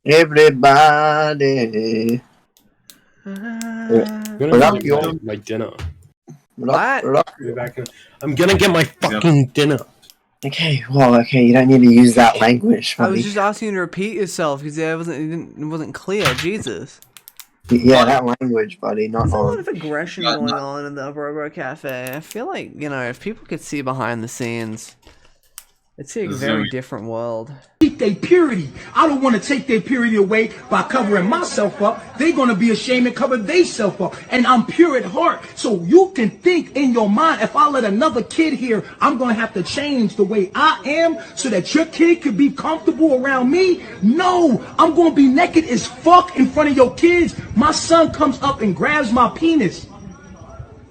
Everybody. I'm What up, gonna yo? get my dinner. What? What up? I'm gonna get my fucking dinner. Okay, well, okay, you don't need to use that language, I was buddy. just asking you to repeat yourself because it wasn't clear. Jesus. Yeah, that language, buddy, not There's a lot on. of aggression going on in the Robo-Café. I feel like, if people could see behind the scenes, it'd see a very different world. Keep their purity. I don't want to take their purity away by covering myself up. They're going to be ashamed and cover themselves up. And I'm pure at heart. So you can think in your mind, if I let another kid here, I'm going to have to change the way I am so that your kid could be comfortable around me. No, I'm going to be naked as fuck in front of your kids. My son comes up and grabs my penis.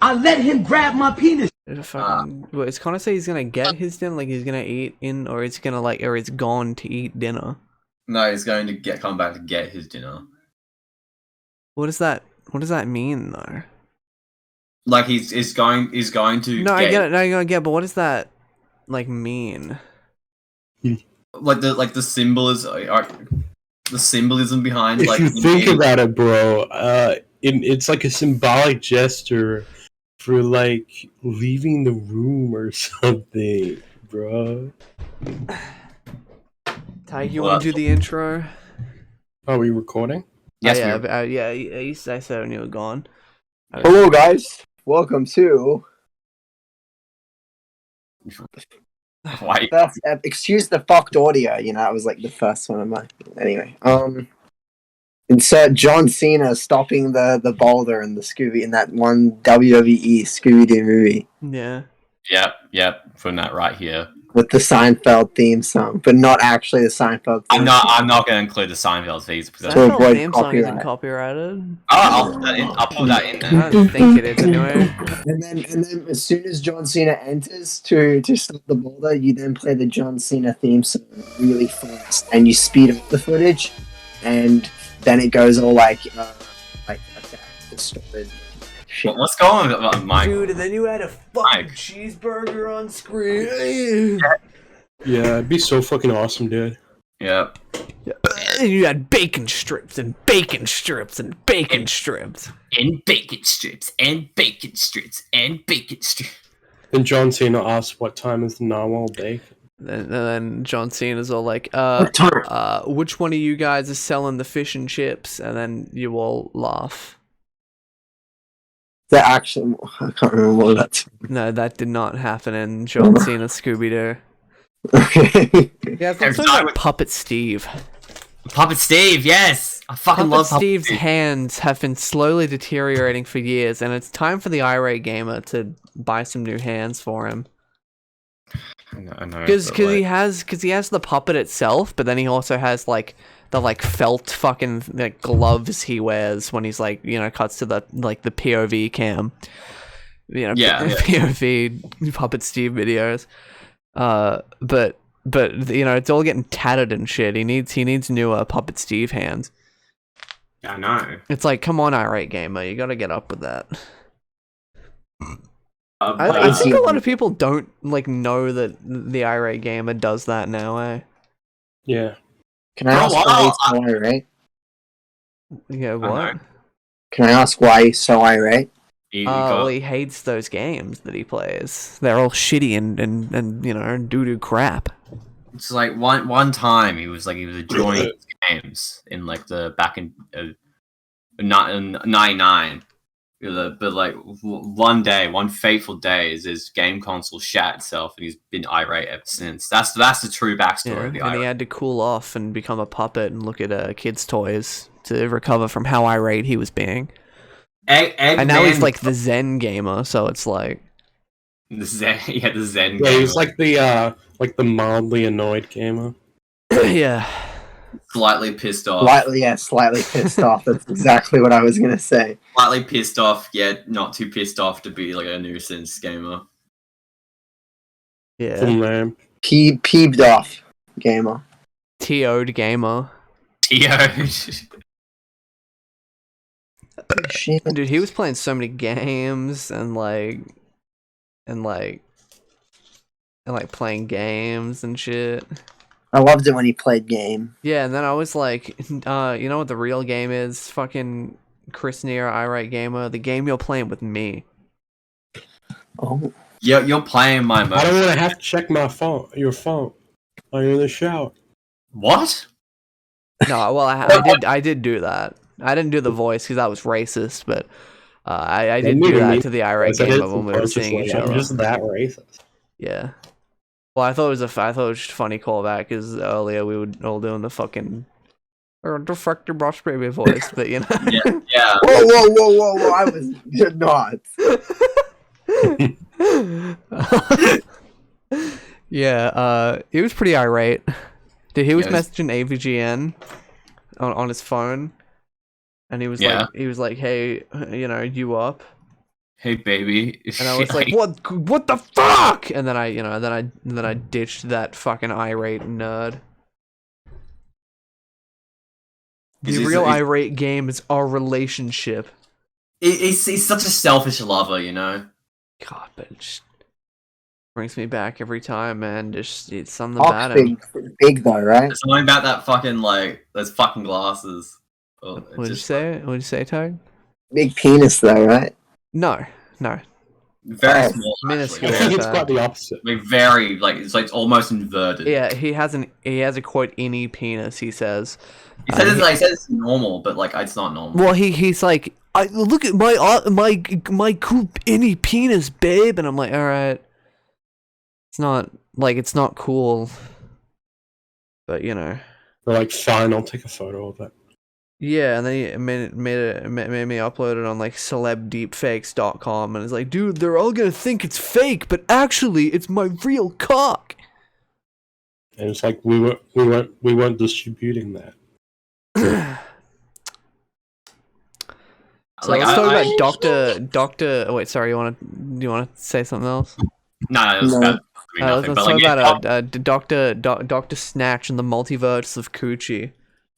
I let him grab my penis. It's kind of say he's gonna get his dinner, like he's gonna eat in, or it's gonna or it's gone to eat dinner. No, he's going to come back to get his dinner. What does that mean though? Like he's going to. No, I get it. No, I get it, but what does that like mean? Like the symbolism behind. If like you think about it, bro, it's like a symbolic gesture for like leaving the room or something, bro. Tadhg, you want to do the intro? Are we recording? Yes, yeah. You said so when you were gone. Hello, guys. Welcome to. Why? Excuse the fucked audio. It was like the first one of my. Anyway, insert John Cena stopping the boulder in the Scooby in that one WWE Scooby-Doo movie. Yeah. Yep. Putting that right here with the Seinfeld theme song, but not actually the Seinfeld theme song. I'm not going to include the Seinfeld theme because Seinfeld theme song isn't copyrighted. I'll put that in there. I don't think it is anyway. And then as soon as John Cena enters to stop the boulder, you then play the John Cena theme song really fast, and you speed up the footage, and then it goes all like that distorted. Shit. What's going on, Mike? Dude, and then you had a fucking cheeseburger on screen. Yeah, it'd be so fucking awesome, dude. Yeah. And you had bacon strips and bacon strips and bacon strips. And bacon strips and bacon strips and bacon strips. Then John Cena asks what time is the narwhal bacon. And then John Cena's all like, which one of you guys is selling the fish and chips? And then you all laugh. That actually, I can't remember what that's. No, that did not happen in John Cena Scooby-Doo. Okay. Yeah, it's like Puppet Steve. Puppet Steve, yes! I fucking love Puppet Steve's hands have been slowly deteriorating for years, and it's time for the irate gamer to buy some new hands for him. I know. Because he has the puppet itself, but then he also has like the felt fucking gloves he wears when he's cuts to the the POV cam. POV Puppet Steve videos. But it's all getting tattered and shit. He needs newer Puppet Steve hands. I know. It's like, come on, irate gamer, you gotta get up with that. I think a lot of people don't know that the irate gamer does that now, eh? Yeah. Can I ask why he's so irate? Yeah, what? Can I ask why he's so irate? Well, he hates those games that he plays. They're all shitty and doo-doo crap. It's like one time he was enjoying games in back in 99. But one fateful day is his game console shat itself, and he's been irate ever since. That's the true backstory of the and he had to cool off and become a puppet and look at kids' toys to recover from how irate he was being. And now he's like the Zen gamer, so it's like the Zen gamer. Yeah, he's like the mildly annoyed gamer. Yeah. Slightly pissed off. Slightly pissed off. That's exactly what I was gonna say. Slightly pissed off, yet not too pissed off to be a nuisance gamer. Yeah. Peeved off gamer. TO'd gamer. TO'd. Dude, he was playing so many games and playing games and shit. I loved it when he played game. Yeah, and then I was like, you know what the real game is? Fucking Chris Near, Irate Gamer. The game you're playing with me. Oh, You're playing my I mode. don't want to have to check my phone. Your phone. While you're in the shower. What? No, well, I did do that. I didn't do the voice because that was racist, but I did do that to the Irate Gamer when we were seeing each other. I'm just that racist. Yeah. Well, I thought it was just a funny callback because earlier we were all doing the fucking defector boss baby voice, but you know. Yeah. whoa! I was not. Yeah, he was pretty irate. Dude, he was Yeah, messaging AVGN on his phone, and he was like, "Hey, you know, you up?" Hey, baby. And I was like, "What the fuck?" And then I ditched that fucking irate nerd. The real irate game is our relationship. He's such a selfish lover, you know. God, but it just brings me back every time, man. Just it's something about Hawk's him. big though, right? There's something about that fucking those fucking glasses. Oh, What did you say? What did you say, Tadhg? Big penis though, right? No. Very small. Minuscule. I Actually. think it's quite the opposite. Like very it's like almost inverted. Yeah, he has a quote any penis. He says. He says it's normal, but like it's not normal. Well, he's like, I look at my cool any penis, babe, and I'm like, all right, it's not cool, but you know. They're like, fine, I'll take a photo of it. Yeah, and then he made me upload it on like celebdeepfakes.com, and it's like, dude, they're all gonna think it's fake, but actually, it's my real cock. And it's like we weren't distributing that. So let's talk about Doctor. Oh, wait, sorry. Do you want to say something else? No, it was about nothing. Let's But talk about Doctor Snatch and the Multiverse of Coochie.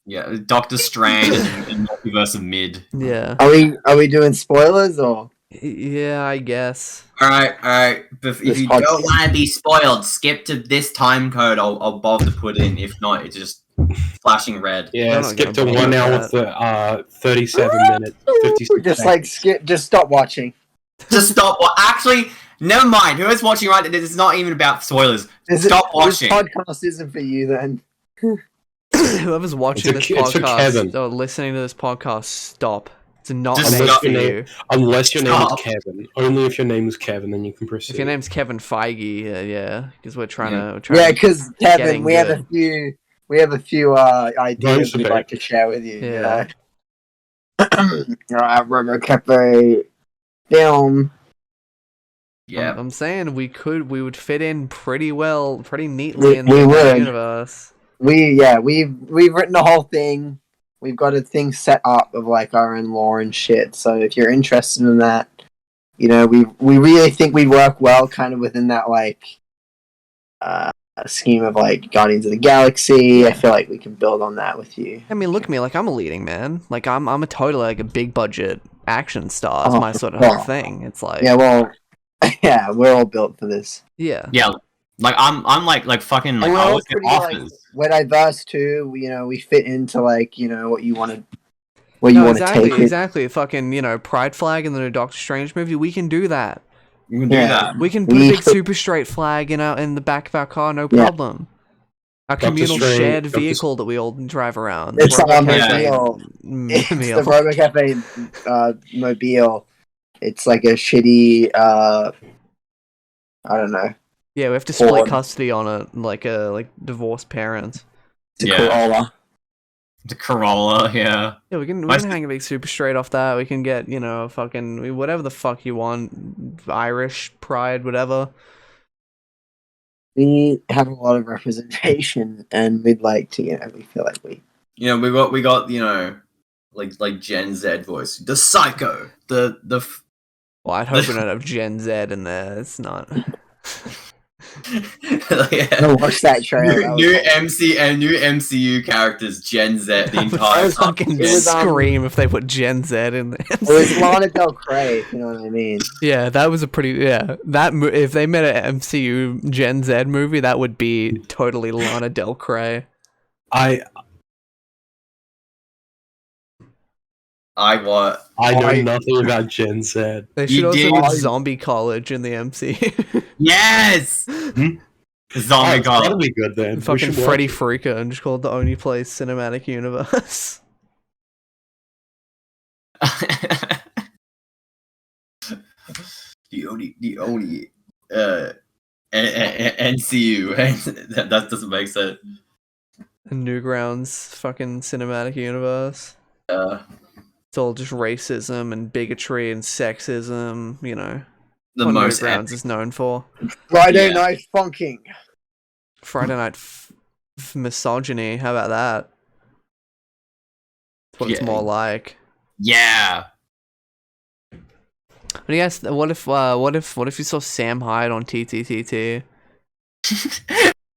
yeah, Doctor Strange and Multiverse of Mid. Yeah. Are we doing spoilers or? Yeah, I guess. All right. If you don't want to be spoiled, skip to this time code. I'll bother to put in. If not, it's just flashing red. Yeah, I'm not skip to gonna 1 believe hour that. 37 minutes, 56 Just like skip, just stop watching. Just stop. Well, actually, never mind. Whoever's watching right now, it's not even about spoilers. Stop watching. This podcast isn't for you then. Whoever's watching It's this for Kevin. podcast or listening to this podcast, stop. It's not Just made stop. for you. Unless your name is Stop. Kevin. Only if your name is Kevin, then you can proceed. If your name's Kevin Feige, yeah, because we're trying to. Yeah, because Kevin, getting we have good. a few ideas we'd like to share with you. Yeah. You know? Robo-Café film. Yeah. I'm saying we would fit in pretty neatly in We the would. universe. We've written the whole thing. We've got a thing set up of like our own lore and shit. So if you're interested in that, you know, we really think we'd work well kind of within that like scheme of like Guardians of the Galaxy. I feel like we can build on that with you. I mean, look at me, like I'm a leading man. Like I'm a totally like a big budget action star. It's Oh, my sort of yeah. thing. It's like Yeah, well, yeah, we're all built for this. yeah. Yeah. Like I'm like fucking like And we're I all always get pretty, like, offers. we're diverse too. You know, we fit into like what you want to, where you want to take it. Exactly. Fucking, Pride flag in the new Doctor Strange movie. We can do that. You can do Yeah. that. We can put a big super straight flag in the back of our car, no Yeah. problem. Our Doctor communal Strange- shared Doctor- vehicle that we all drive around. It's our Robo-Café mobile. It's the meal. Robo-Café mobile. It's like a shitty. I don't know. Yeah, we have to split Ford. custody on it, like divorced parents. It's a Yeah. Corolla. The Corolla, yeah. Yeah, we can My hang a big super straight off that. We can get fucking whatever the fuck you want, Irish pride, whatever. We have a lot of representation, and we'd like to. We feel like we. You know, we got like Gen Z voice, the psycho, the Well, I'd hope we don't have Gen Z in there. It's not. I watched that trailer. That was New awesome. MC and new MCU characters, Gen Z, the I entire would fucking It was, scream if they put Gen Z in there. It was Lana Del Rey, if you know what I mean. Yeah, that was a pretty if they made an MCU Gen Z movie, that would be totally Lana Del Rey. I what? I know nothing about Gen Z. They You should also did- put Zombie College in the MCU. Yes. Hmm? Zombie It's gotta God. be good then. We Fucking should watch Freddy it. Freaker and just call it the only place cinematic universe. the only NCU. That doesn't make sense. Newgrounds fucking cinematic universe. It's all just racism and bigotry and sexism, you know. The What most Newgrounds is known for. Friday Yeah. Night Funking. Friday Night Misogyny, how about that? That's what it's Yeah. more like. Yeah. But yes, what if you saw Sam Hyde on TTTT?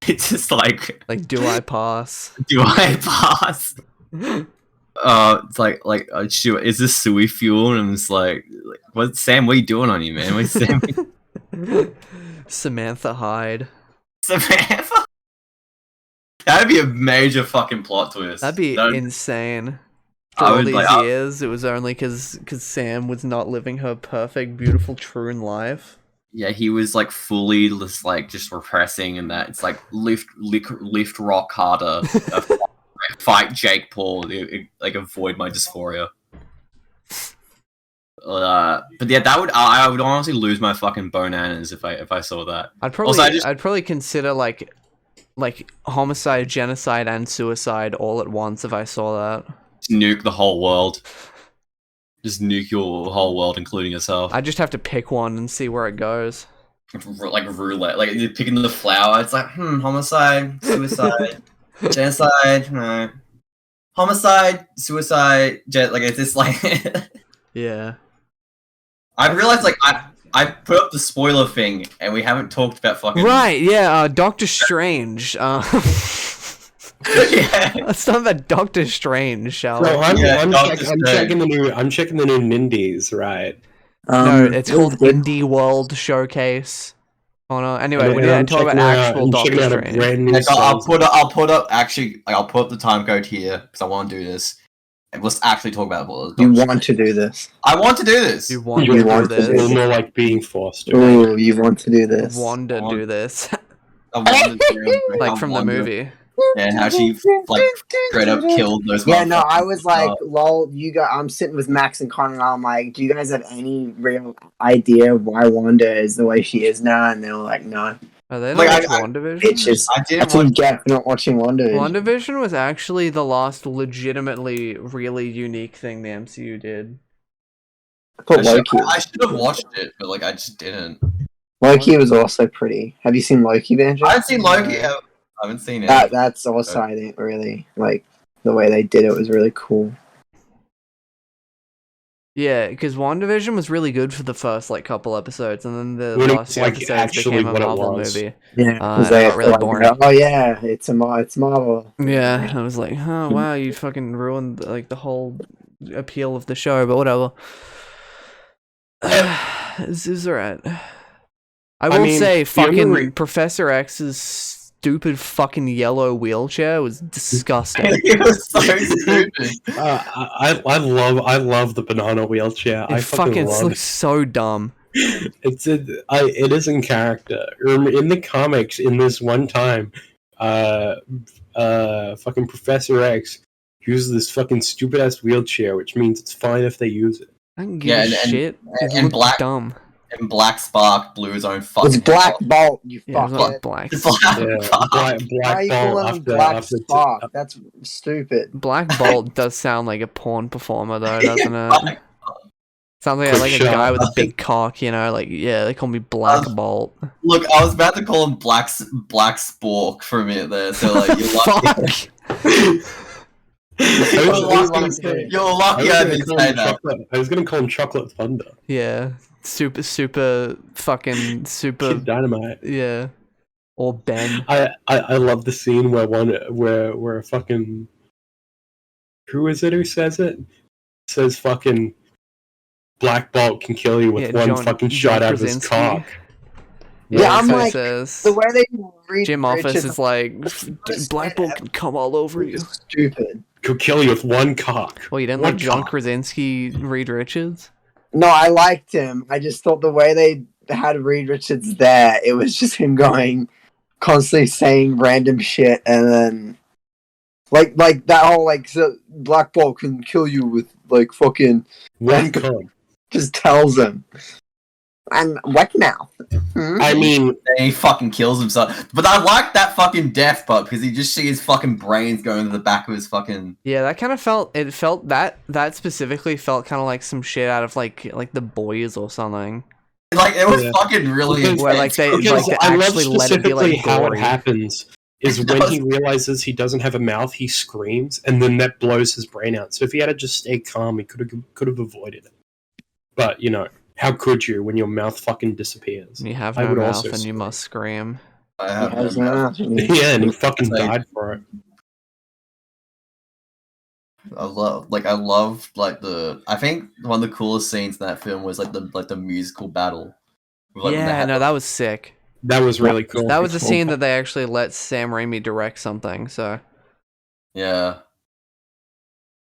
It's just like, Like, do I pass? do I pass? It's like, shoot, is this Sui fuel? And I'm just like, what, Sam? What are you doing on you, man? What, Sam? Samantha Hyde. Samantha? That'd be a major fucking plot twist. That'd be That'd- insane. I For all would, these like, years, it was only because Sam was not living her perfect, beautiful, true life. Yeah, he was like fully just repressing, and that it's like lift rock harder, fight Jake Paul, like avoid my dysphoria. But yeah, I would honestly lose my fucking bananas if I saw that. I'd probably Also, I'd probably consider like homicide, genocide, and suicide all at once if I saw that. Just nuke the whole world. Just nuke your whole world, including yourself. I just have to pick one and see where it goes. Like roulette, like you're picking the flower. It's like homicide, suicide, genocide, no. Homicide, suicide, like it's just like. Yeah. I realized like I put up the spoiler thing and we haven't talked about fucking Right. Yeah. Doctor Strange. yeah. Let's talk about Doctor Strange, shall we? So I'm Doctor Strange. checking the new Nindies, right? No, it's it was called good. Indie World Showcase. Oh no. Anyway, we And need I'm to talk about checking out- actual I'm Doctor checking out a Strange. brand new Like, I'll Star put up actually like, I'll put up the time code here because I want to do this. And let's actually talk about what You want to do this. I want to do this. You want You to do want to It's a do this? little more like being forced. to. Ooh, you want to do this. Want to do this? I want to do it. Like I from the want to- movie. Yeah, and how she like straight up killed those. Yeah, no, I motherfuckers. was like, lol, I'm sitting with Max and Connor, and I'm like, do you guys have any real idea why Wanda is the way she is now? And they were like, no. Are they Like, not I- WandaVision? Bitches. I didn't That's what watch. you get for not watching Wanda. WandaVision was actually the last legitimately really unique thing the MCU did. I thought Loki. I should have watched it, but like I just didn't. Loki was also pretty. Have you seen Loki, Banjo? I haven't seen Loki. I haven't seen it. That's also, I think, really, like, the way they did it was really cool. Yeah, because WandaVision was really good for the first like couple episodes, and then the When it last was, few like, episodes actually became a what it Marvel was. movie. Yeah, and they it got have really to, boring. oh yeah, it's Marvel. Yeah, I was like, oh wow, you fucking ruined like the whole appeal of the show, but whatever. This is alright. I will mean, say, the only fucking re- Professor X's stupid fucking yellow wheelchair was disgusting. It was so stupid. I love the banana wheelchair. I It fucking fucking love looks so dumb. it. It is in character. In the comics, in this one time, fucking Professor X uses this fucking stupid ass wheelchair, which means it's fine if they use it. I don't give Yeah, a and- shit. It and looked Black- dumb. And Black Spark blew his own fucking. It's Black Bolt, you Yeah, it was fuck like black. Black Yeah, Spark. Black Why are you Bolt calling him after, Black after Spark? That's stupid. Black Bolt does sound like a porn performer, though, doesn't it? Black- Sounds like, Quick like a shot. guy with a big cock, you know? Like, yeah, they call me Black Bolt. Look, I was about to call him Black Spork for a minute there. So like, you're lucky. Fuck! I You're was lucky, gonna you're lucky I didn't say that. I was gonna call him Chocolate Thunder. Yeah. Super fucking super. Kid Dynamite. Yeah. Or Ben. I love the scene where fucking who is it who says it? Says fucking Black Bolt can kill you with one fucking shot out of his Krasinski. cock. Yeah, that's I'm what he like, says. the way they read Jim Office Richards is like, Black Bolt can come all over you. is stupid. Could kill you with one cock. Well, you didn't One like John cock. Krasinski, Reed Richards? No, I liked him. I just thought the way they had Reed Richards there, it was just him going constantly saying random shit, and then like that whole like so Black Bolt can kill you with like fucking One cock. just tells him. And wet mouth. I mean, And he fucking kills himself. But I like that fucking death part because you just see his fucking brains going to the back of his fucking. Yeah, that kind of felt that specifically felt kind of like some shit out of like The Boys or something. Like it was Yeah. fucking really Because- Where like they because like I love actually let it be specifically like how it gory. happens is It when does. he realizes he doesn't have a mouth, he screams, and then that blows his brain out. So if he had to just stay calm, he could have avoided it. But you know, how could you when your mouth fucking disappears? You have I no would mouth also and you scream. must scream. I have Yeah, no mouth. Yeah, and he fucking Like- died for it. I love the. I think one of the coolest scenes in that film was like the musical battle. Like, when they Yeah, had no, that was sick. That was really cool. That was the scene that they actually let Sam Raimi direct something. So yeah.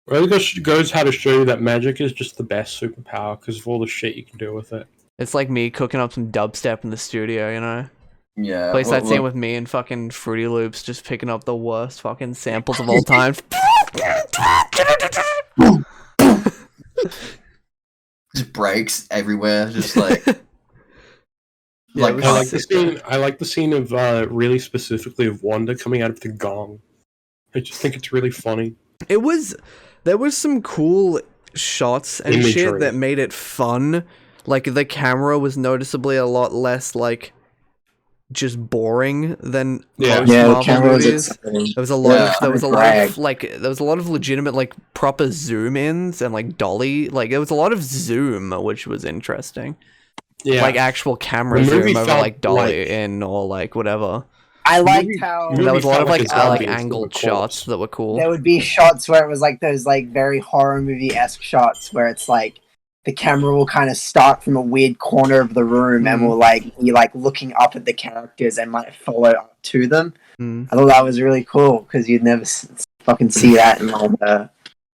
Well, it just goes how to show you that magic is just the best superpower because of all the shit you can do with it. it's like me cooking up some dubstep in the studio, you know. Yeah. Place that well, scene with me and fucking Fruity Loops just picking up the worst fucking samples of all time. just breaks everywhere. Just like Yeah, like it was I like the sick. scene. I like the scene of really specifically of Wanda coming out of the gong. I just think it's really funny. There was some cool shots and shit Imagery. that made it fun. Like the camera was noticeably a lot less like just boring than Yeah. most Yeah, the Marvel camera was movies. exciting. There was a lot Yeah. of there was a lot Drag. of like there was a lot of legitimate like proper zoom ins and like dolly like there was a lot of zoom which was interesting. Yeah, Like actual camera The movie zoom over felt like dolly like- in or like whatever. I liked Movie- how movie There was a lot felt of like like a zombie like instead of a angled corpse. shots that were cool. there would be shots where it was like those like very horror movie-esque shots where it's like the camera will kind of start from a weird corner of the room and Mhm. will like be like looking up at the characters and might follow up to them. Mm. I thought that was really cool because you'd never fucking see that in like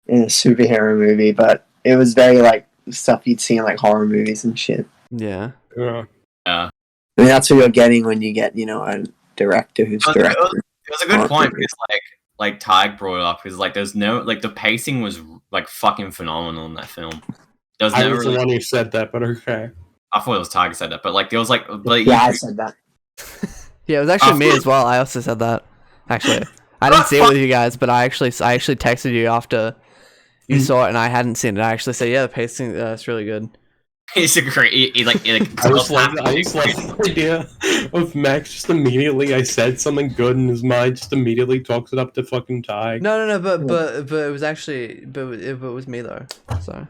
in a superhero movie, but it was very like stuff you'd see in like horror movies and shit. Yeah. Yeah. I mean, that's what you're getting when you get, you know, a director who's It directed. was a good point because like Tadhg brought it up because like there's no like the pacing was like fucking phenomenal in that film. There was I never was really, the one who said that, but okay. I thought it was Tadhg who said that, but like there was like Yeah, I said that. Yeah, it was actually me as well. I also said that. Actually, I didn't see it with you guys, but I actually texted you after you saw it, and I hadn't seen it. I actually said, "Yeah, the pacing, it's really good." It's a great. He like I just like the idea of Max just immediately. I said something good in his mind, just immediately talks it up to fucking Ty. No, but it was actually, but it was me though. So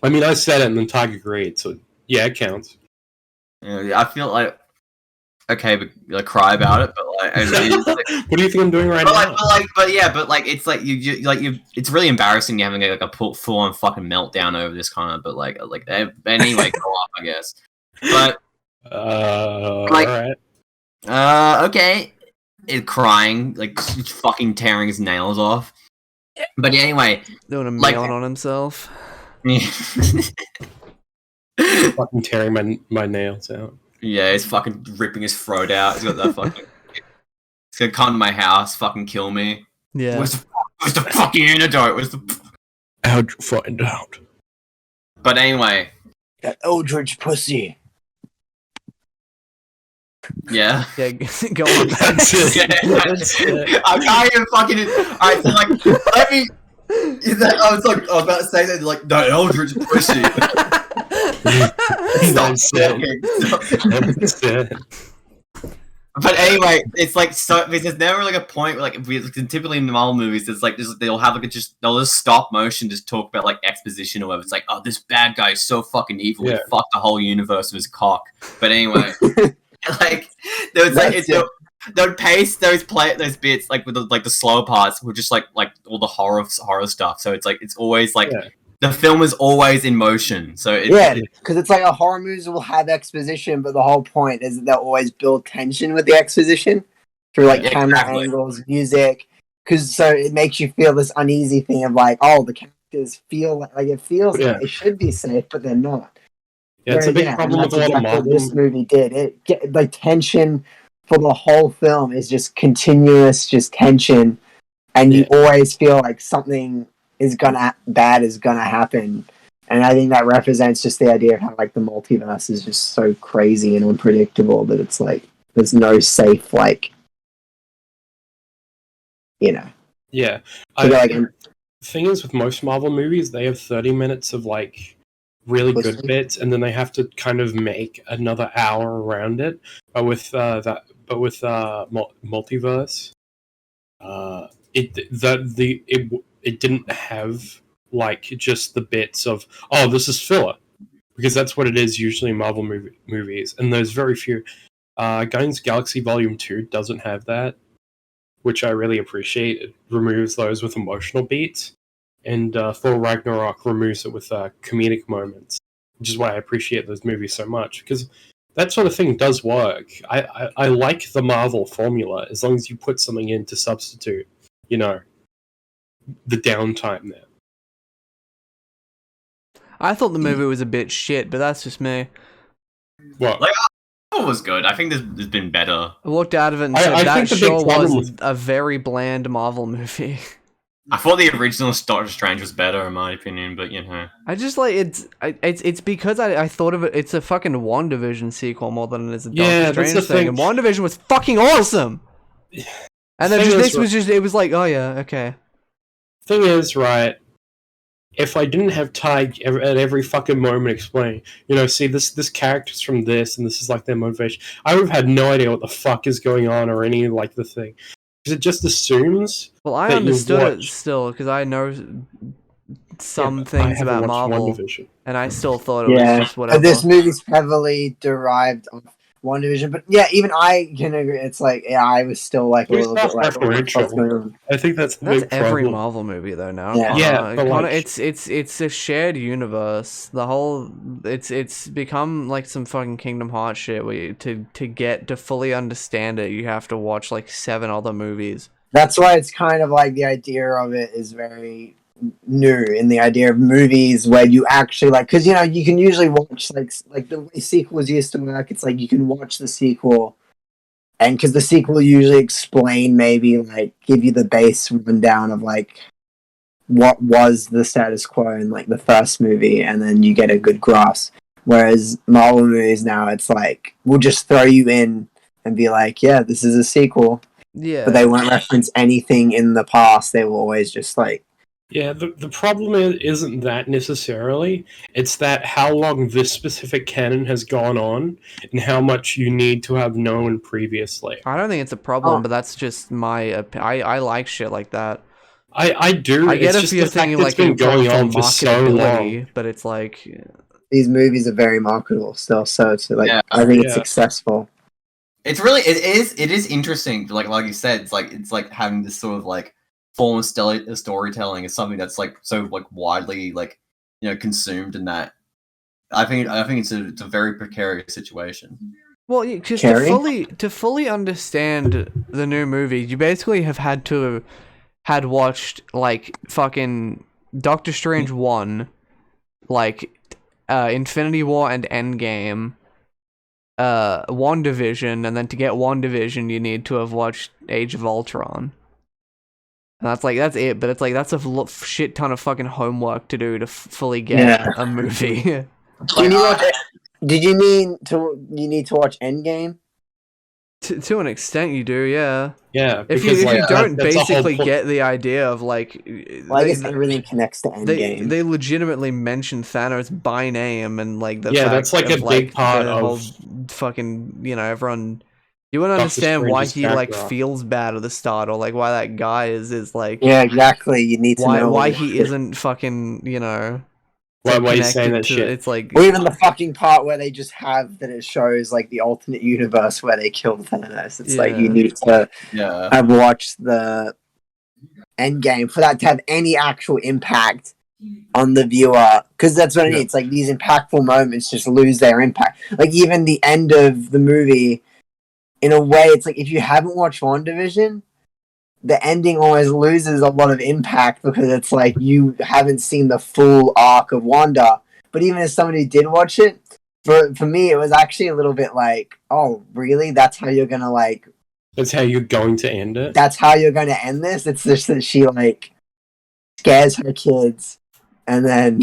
I mean, I said it, and then Ty agreed. So yeah, it counts. I feel like okay, but like cry about it, but like, What do you think I'm doing right now? but it's like you it's really embarrassing you having like a full on fucking meltdown over this kind of, but anyway, go off, I guess. But like- Alright. okay, crying like fucking tearing his nails off. But anyway, doing a Like- melon on himself. Fucking tearing my nails out. yeah, he's fucking ripping his throat out. He's got that fucking. He's gonna come to my house, fucking kill me. Yeah. Where's the fucking antidote? How'd you find out? But anyway, That Eldridge pussy. yeah. Yeah, go on. That's it. Yeah. That's it. I can't even fucking. Alright, so like, let me. I was about to say that, like, no, Eldridge pussy. That's it. talking. That's it. But anyway, it's like so. There's never like a point where, like, typically in Marvel movies, it's like they'll have like they'll just stop motion, just talk about like exposition or whatever. It's like, oh, this bad guy is so fucking evil. Yeah. He fucked the whole universe with his cock. But anyway, like there was like they would pace those bits like with the slower parts with just like all the horror stuff. So it's like it's always like the film is always in motion. So because it's like a horror movie will have exposition, but the whole point is that they'll always build tension with the exposition through like camera angles, music. Because so it makes you feel this uneasy thing of like, oh, the characters feel like it feels like they should be safe, but they're not. Yeah, it's a big problem with a lot of Marvel. This movie did it. Like tension for the whole film is just continuous, just tension, and you always feel like something bad is gonna happen. And I think that represents just the idea of how like the multiverse is just so crazy and unpredictable that it's like there's no safe like, you know. Yeah, the thing is with most Marvel movies, they have 30 minutes of like really good bits, and then they have to kind of make another hour around it. But with Multiverse, it didn't have like just the bits of this is filler, because that's what it is usually in Marvel movies, and there's very few. Guardians of the Galaxy Volume 2 doesn't have that, which I really appreciate. It removes those with emotional beats, and Thor Ragnarok removes it with comedic moments, which is why I appreciate those movies so much, because that sort of thing does work. I like the Marvel formula, as long as you put something in to substitute, the downtime there. I thought the movie was a bit shit, but that's just me. What? Like, I thought it was good. I think there's been better. I walked out of it and said that sure was a very bland Marvel movie. I thought the original Doctor Strange was better, in my opinion, but I just like it's because I thought of it. It's a fucking WandaVision sequel more than it is a Doctor Strange thing. And WandaVision was fucking awesome. And then it was like, oh yeah, okay. Thing is, right, if I didn't have Tadhg at every fucking moment explaining, see this character's from this, and this is like their motivation, I would have had no idea what the fuck is going on or any like the thing. Because it just assumes. Well, I understood it still because I know some things about Marvel, and I still thought it was just whatever. This movie's heavily derived off WandaVision, but even I can agree. It's like I was still like a little bit like, I think that's every Marvel movie though now. But it's a shared universe. The whole it's become like some fucking Kingdom Hearts shit where to fully understand it, you have to watch like 7 other movies. That's why it's kind of like the idea of it is very new in the idea of movies where you actually like, because you can usually watch like the way sequels used to work. It's like you can watch the sequel, and because the sequel usually explain, maybe like give you the base rundown of like what was the status quo in like the first movie, and then you get a good grasp. Whereas Marvel movies now, it's like we'll just throw you in and be like, yeah, this is a sequel, but they won't reference anything in the past. They will always just like. Yeah, the problem isn't that necessarily. It's that how long this specific canon has gone on and how much you need to have known previously. I don't think it's a problem, but that's just my I like shit like that. I do. I get if you're thinking like been going on for so long, but it's like these movies are very marketable still, so it's like I think it's successful. It's really it is interesting. Like you said, it's like having this sort of like form of storytelling is something that's like so like widely like consumed in that. I think it's a very precarious situation. Well, because to fully understand the new movie, you basically have had watched like fucking Doctor Strange 1, like Infinity War and Endgame, WandaVision, and then to get WandaVision you need to have watched Age of Ultron. And that's it, but it's like that's a shit ton of fucking homework to do to fully get a movie. Did you need to watch Endgame? To an extent, you do, yeah. Yeah. If you don't basically get the idea of like, I guess everything connects to Endgame. They legitimately mention Thanos by name, and like the fact that's like of, a big part of whole fucking everyone. You wouldn't understand why he like feels bad at the start, or like why that guy is like. Yeah, exactly. You need to know why he isn't fucking Why are you saying that shit? It's like, or even the fucking part where they just have that it shows like the alternate universe where they killed Thanos. It's like you need to have watched the Endgame for that to have any actual impact on the viewer, because that's what it is. It's like these impactful moments just lose their impact. Like even the end of the movie, in a way, it's like if you haven't watched WandaVision, the ending always loses a lot of impact because it's like you haven't seen the full arc of Wanda. But even as somebody who did watch it, for me, it was actually a little bit like, oh, really? That's how you're gonna like? That's how you're going to end it? That's how you're going to end this? It's just that she like scares her kids and then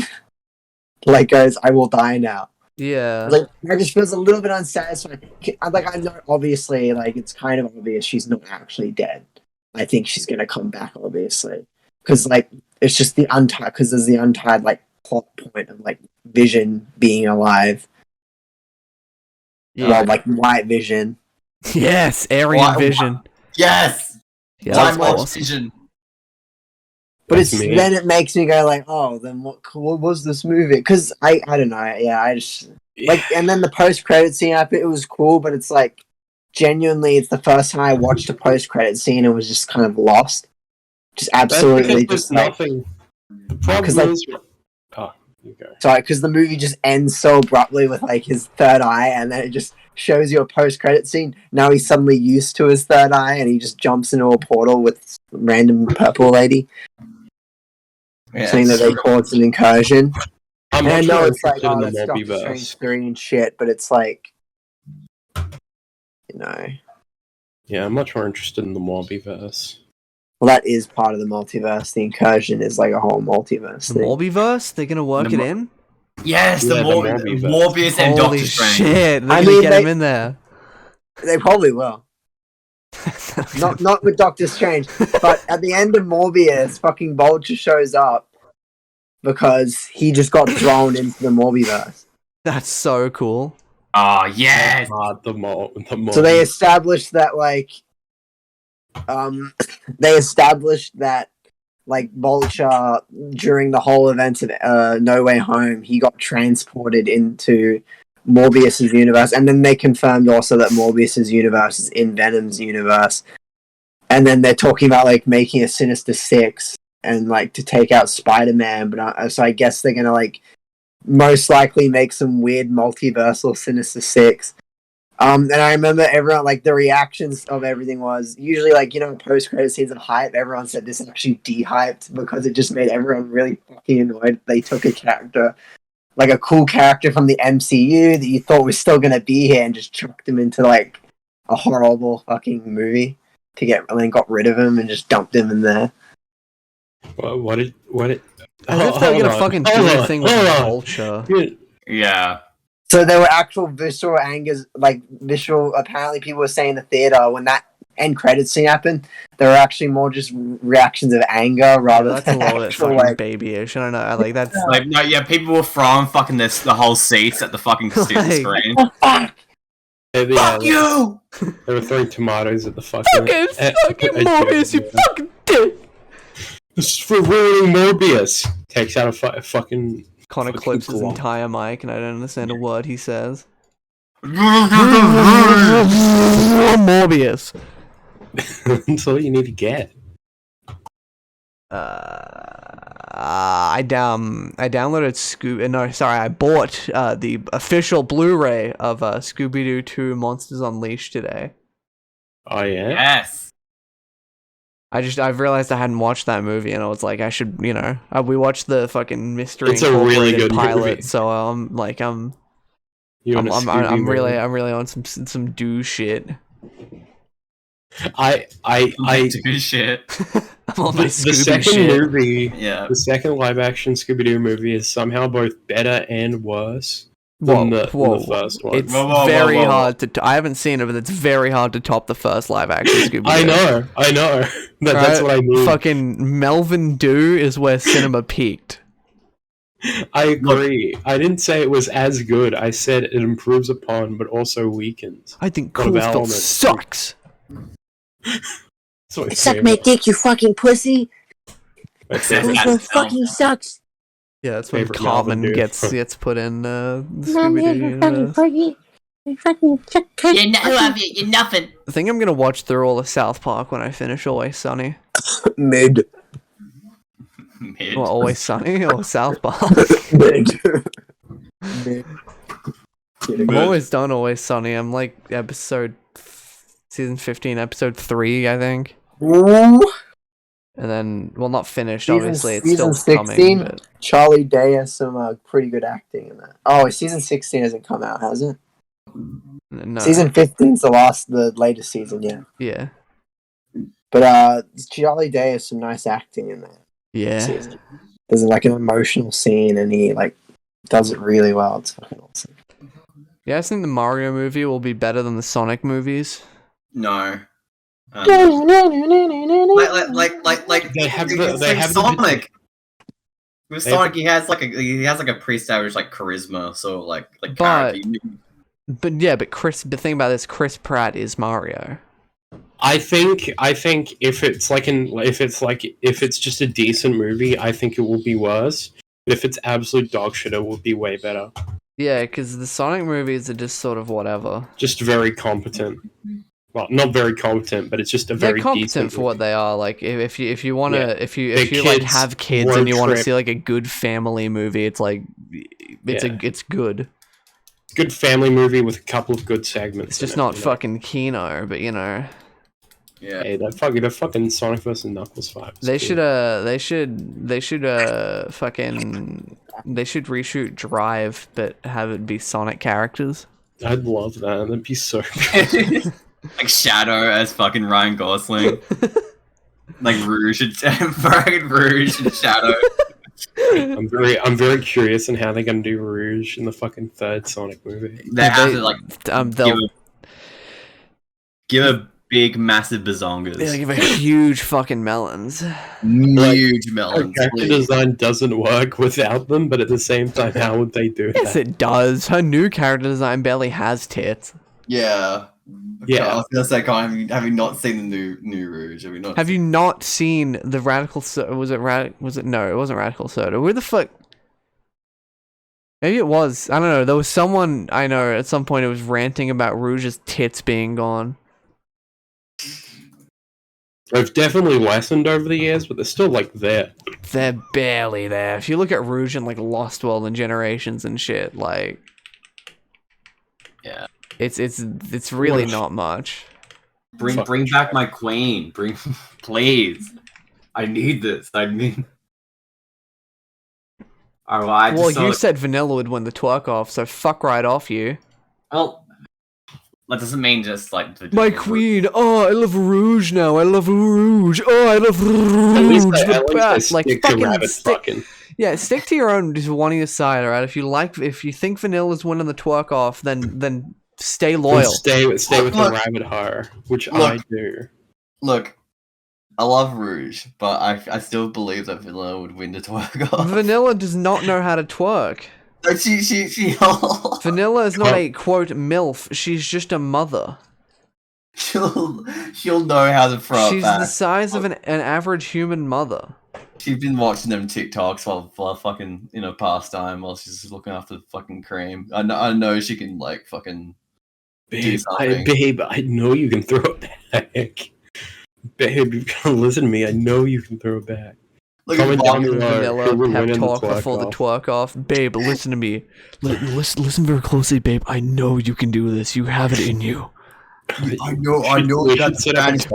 like goes, I will die now. Yeah. Like I just feels a little bit unsatisfied. Like I know obviously like it's kind of obvious she's not actually dead. I think she's gonna come back obviously. Because like it's just the untied, because there's the untied like plot point of like Vision being alive. Yeah. Well, like White Vision. Yes, Aryan Vision. Yes. Yeah, awesome. Vision. But then it makes me go like, oh, then what was this movie? Because I don't know, I just like, and then the post credit scene it was cool, but it's like genuinely, it's the first time I watched a post credit scene and was just kind of lost, just absolutely just like, nothing. The problem is, sorry, because the movie just ends so abruptly with like his third eye, and then it just shows you a post credit scene. Now he's suddenly used to his third eye, and he just jumps into a portal with random purple lady. Saying that they call it an incursion. I know it's like, oh, that's Doctor Strange 3 and shit, but it's like, you know. Yeah, I'm much more interested in the Multiverse. Well, that is part of the multiverse. The incursion is like a whole multiverse thing. Multiverse? They're gonna work it in? Yes, the Morbius and Holy Doctor Strange. Shit, they're gonna get him in there. They probably will. not with Doctor Strange, but at the end of Morbius, fucking Vulture shows up because he just got thrown into the Multiverse. That's so cool. Oh, yes! So they established that, like, Vulture, during the whole event of No Way Home, he got transported into Morbius's universe, and then they confirmed also that Morbius's universe is in Venom's universe, and then they're talking about like making a Sinister Six and like to take out Spider-Man, but so I guess they're gonna like most likely make some weird multiversal Sinister Six. And I remember everyone, like, the reactions of everything was usually like, you know, post-credit scenes of hype, everyone said this actually de-hyped because it just made everyone really fucking annoyed. They took a character, like a cool character from the MCU that you thought was still going to be here, and just chucked him into, like, a horrible fucking movie and then got rid of him and just dumped him in there. What did... As if they were going to fucking do anything with Vulture. Yeah. So there were actual visceral apparently people were saying in the theater when that end credits scene happened, there were actually more just reactions of anger rather that's than a little bit fucking like, babyish. I don't know, like that's like no, yeah, people were throwing fucking the whole seats at the fucking screen. Oh, fuck! Fuck you! They were throwing tomatoes at the fucking Morbius, you fucking dick! This is for ruining Morbius. Takes out a fucking... Connor clips his entire mic, and I don't understand a word he says. Morbius. That's all you need to get. I downloaded I bought the official Blu-ray of Scooby-Doo 2 Monsters Unleashed today. Oh yeah? Yes. I've realized I hadn't watched that movie, and I was like, I should, you know, we watched the fucking Mystery It's a really good pilot, movie. so I'm really on some do shit. I do shit. I'm on my the Scooby second shit. movie, yeah. The second live-action Scooby-Doo movie is somehow both better and worse than the first one. It's very hard to... I haven't seen it, but it's very hard to top the first live-action Scooby-Doo. I know. That's what I mean. Fucking Melvin Doo is where cinema peaked. I agree. I didn't say it was as good. I said it improves upon, but also weakens. I think Coolsville sucks. Suck my dick, you fucking pussy. Coolsville fucking sucks. Yeah, that's when Favorite Melvin Cartman dude. gets put in the Scooby-Doo universe. You're nothing. I think I'm gonna watch through all of South Park when I finish Always Sunny. Mid. Mid. Well, Always Sunny or South Park? Mid. Mid. I'm always done Always Sunny. I'm like season 15, episode 3, I think. Ooh. And then, well, not finished, Season, obviously. It's season still 16, coming. But... Charlie Day has some pretty good acting in that. Oh, season 16 hasn't come out, has it? No. Season 15's the latest season, yeah. Yeah. But Charlie Day has some nice acting in that season. Yeah. There's like an emotional scene, and he like does it really well. It's fucking awesome. Yeah, I think the Mario movie will be better than the Sonic movies. No. They have Sonic. With Sonic, he has like a pre-established like charisma, so like character. But the thing about this, Chris Pratt is Mario. I think if it's just a decent movie, I think it will be worse. But if it's absolute dog shit, it will be way better. Yeah, because the Sonic movies are just sort of whatever. Just very competent. Well, not very competent, but it's just a very competent decent for what they are. Like if you want to if you kids, like have kids and you want to see like a good family movie, it's like it's good. Good family movie with a couple of good segments. It's just not fucking Kino, but you know. Yeah. Hey, that fucking Sonic vs. Knuckles vibes. They should reshoot Drive, but have it be Sonic characters. I'd love that. That'd be so good. Like Shadow as fucking Ryan Gosling. Like Rouge and Shadow. I'm very curious on how they're gonna do Rouge in the fucking third Sonic movie. They have to like give a big massive bazongas. They give a huge fucking melons. Huge melons. Character design doesn't work without them, but at the same time, how would they do Yes, that? it does. Her new character design barely has tits. Yeah. Yeah. I was gonna say, have you not seen the new Rouge? Have you not seen the Radical Soda? No, it wasn't Radical Soda. Where the fuck? Maybe it was. I don't know. There was someone I know at some point who was ranting about Rouge's tits being gone. They've definitely lessened over the years, but they're still like there. They're barely there. If you look at Rouge and like Lost World and Generations and shit, like, yeah, it's really not much. Bring back my queen. Please. I need this. You said Vanilla would win the twerk off, so fuck right off you. Well, that doesn't mean just like my queen. Oh, I love Rouge now. I love Rouge. Oh, I love Rouge. The best. Like fucking yeah, stick to your own. Just one on your side, alright. If you think Vanilla's winning the twerk off, then stay loyal. Stay with the rabbit horror, which I do. Look, I love Rouge, but I still believe that Vanilla would win the twerk off. Vanilla does not know how to twerk. She Vanilla is not a quote MILF. She's just a mother. She'll know how to throw She's it back. the size of an average human mother. She's been watching them TikToks while fucking pastime while she's looking after the fucking cream. I know she can like fucking do something. Babe, I know you can throw it back. Babe, you gotta listen to me. I know you can throw it back. Comment down below. Vanilla pep talk before the twerk off. Babe, listen to me. Listen very closely, babe. I know you can do this. You have it in you. I know.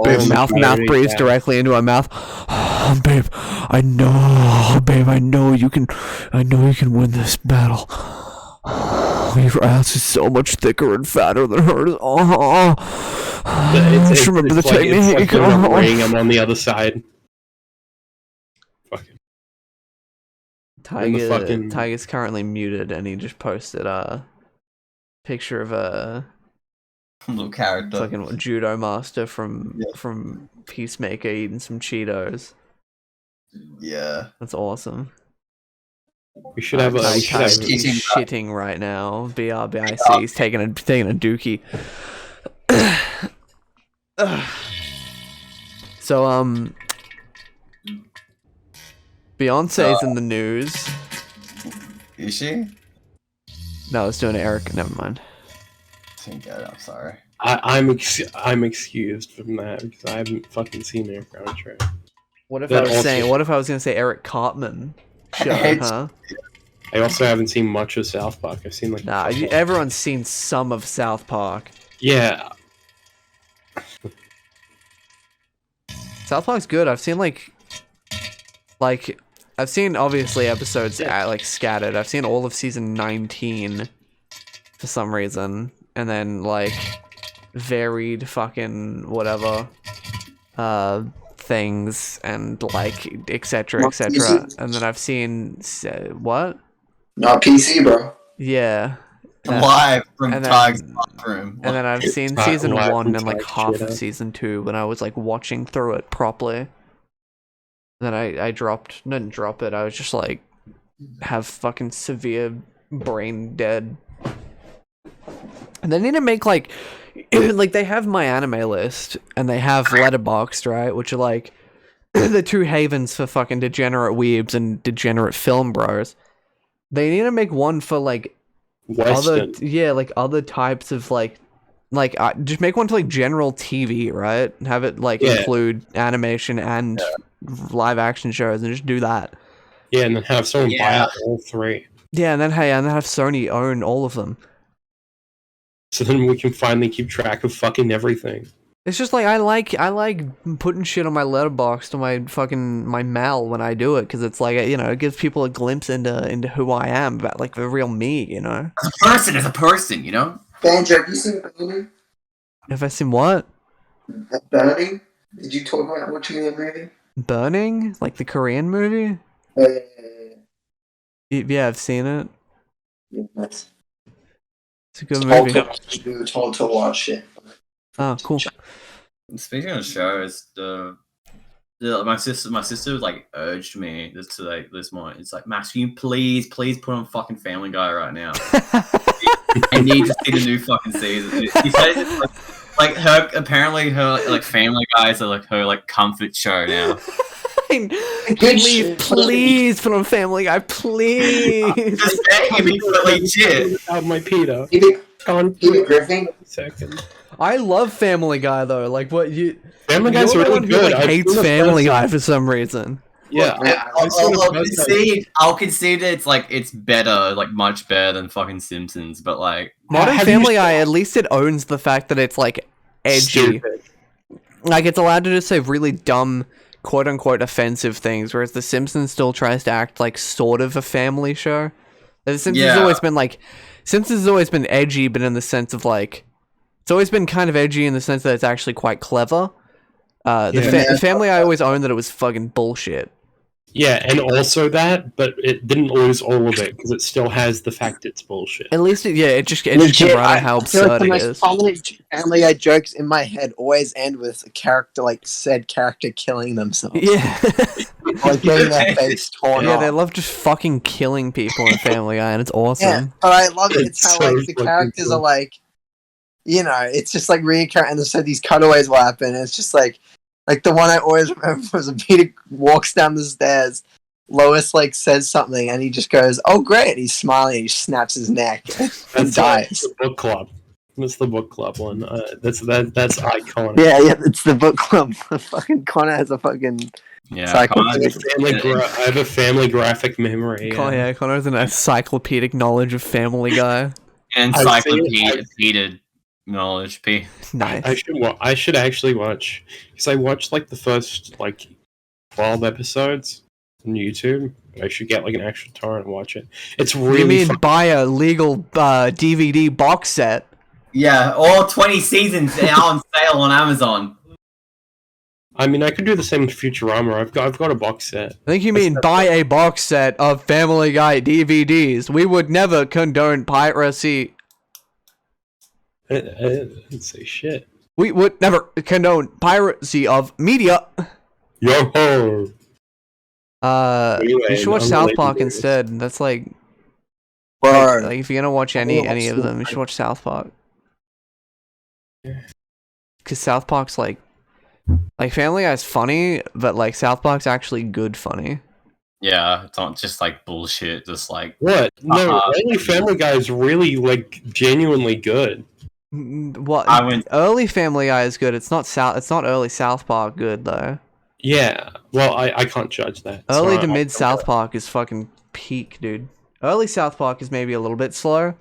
Babe, mouth breathes directly into our mouth. Oh, babe, I know you can win this battle. Your ass is so much thicker and fatter than hers. Just remember the technique. I'm on the other side. Fucking. Tadhg is currently muted, and he just posted a picture of a little character, fucking judo master from Peacemaker eating some Cheetos. Yeah, that's awesome. We should have He's shitting right now. BRBIC. He's taking a dookie. So Beyonce's in the news. Is she? No, I was doing Eric. Never mind. Didn't get it. I'm sorry. I'm excused from that because I haven't fucking seen Air Country. What if That I was also- saying? What if I was gonna say Eric Cartman show? Huh? I also haven't seen much of South Park. I've seen like Nah, everyone's seen some of South Park. yeah. South Park's good. I've seen like I've seen obviously episodes like scattered. I've seen all of season 19 for some reason, and then like varied fucking whatever things and like etc etc. And then I've seen what? Not PC, bro. Yeah. Live from and Tadhg's then- bathroom. And then I've seen Live season from 1 and like Tadhg half shit of up. season 2 when I was like watching through it properly. Then I didn't drop it. I was just like have fucking severe brain dead. And they need to make like like they have my anime list and they have Letterboxd, right, which are like the two havens for fucking degenerate weebs and degenerate film bros. They need to make one for like Western. other types of like just make one for like general TV, right? Have it like include animation and live action shows and just do that. Yeah, and then have someone buy out all three. Yeah, and then have Sony own all of them. So then we can finally keep track of fucking everything. It's just like I like putting shit on my letterbox to my Mal when I do it, because it's like, you know, it gives people a glimpse into who I am, about like the real me, you know. As a person, you know. Banjo, have you seen Burning? Have I seen what? Burning? Did you talk about watching that movie? Burning? Like the Korean movie? Yeah, I've seen it. Yeah, that's It's a good movie. we were told to watch it. Oh, cool. Speaking of shows, my sister like urged me to like this morning. It's like, Max, can you please put on fucking Family Guy right now? I need to see the new fucking season. She said it's like her like Family Guy is like her like comfort show now. Please put on Family Guy, please. Just saying, it'd be legit. Out my Peter. Peter Griffin. Second. I love Family Guy though. Like, what you? Family Guy's You're the really one who good. like hates Family Guy for some reason. Yeah, I'll concede it's better, like much better than fucking Simpsons, but like Modern Family Guy, at least it owns the fact that it's like edgy. Stupid. Like, it's allowed to just say really dumb, quote unquote offensive things, whereas The Simpsons still tries to act like sort of a family show. The Simpsons has always been like, Simpsons has always been edgy, but in the sense of like, it's always been kind of edgy in the sense that it's actually quite clever. The Family I always owned that it was fucking bullshit. Yeah, and also that, but it didn't lose all of it because it still has the fact it's bullshit. At least, it just can run how absurd it is. Prominent Family Guy jokes in my head always end with a character, like said character killing themselves. Yeah. Like getting their face torn Yeah, off. they love just fucking killing people in Family Guy, and it's awesome. Yeah, but I love it. It's how so like the fucking characters cool. are like, you know, it's just like reoccurring, and so these cutaways will happen. And it's just like the one I always remember was when Peter walks down the stairs. Lois like says something, and he just goes, "Oh, great!" He's smiling. And he snaps his neck and dies. The book club. That's the book club one. That's iconic. Yeah, it's the book club. Fucking Connor has a fucking I have a family graphic memory. Connor has an encyclopedic knowledge of Family Guy. Encyclopedic knowledge. Nice. I should actually watch, because I watched like the first like 12 episodes on YouTube. I should get like an actual torrent and watch it. It's really. You mean buy a legal DVD box set? Yeah, all 20 seasons now on sale on Amazon. I mean, I could do the same with Futurama. I've got a box set. I think you mean buy a box set of Family Guy DVDs. We would never condone piracy. I didn't say shit. We would never condone piracy of media. Yo ho! You should watch South Park instead. That's like if you're gonna watch any of them, you should watch South Park. Because South Park's like Family Guy's funny, but like South Park's actually good funny. Yeah, it's not just like bullshit. Just like what? No, early Family Guy is really like genuinely good. What? I went. Early Family Guy is good. It's not early South Park good though. Yeah, well, I can't judge that. Early so to mid South Park is fucking peak, dude. Early South Park is maybe a little bit slow.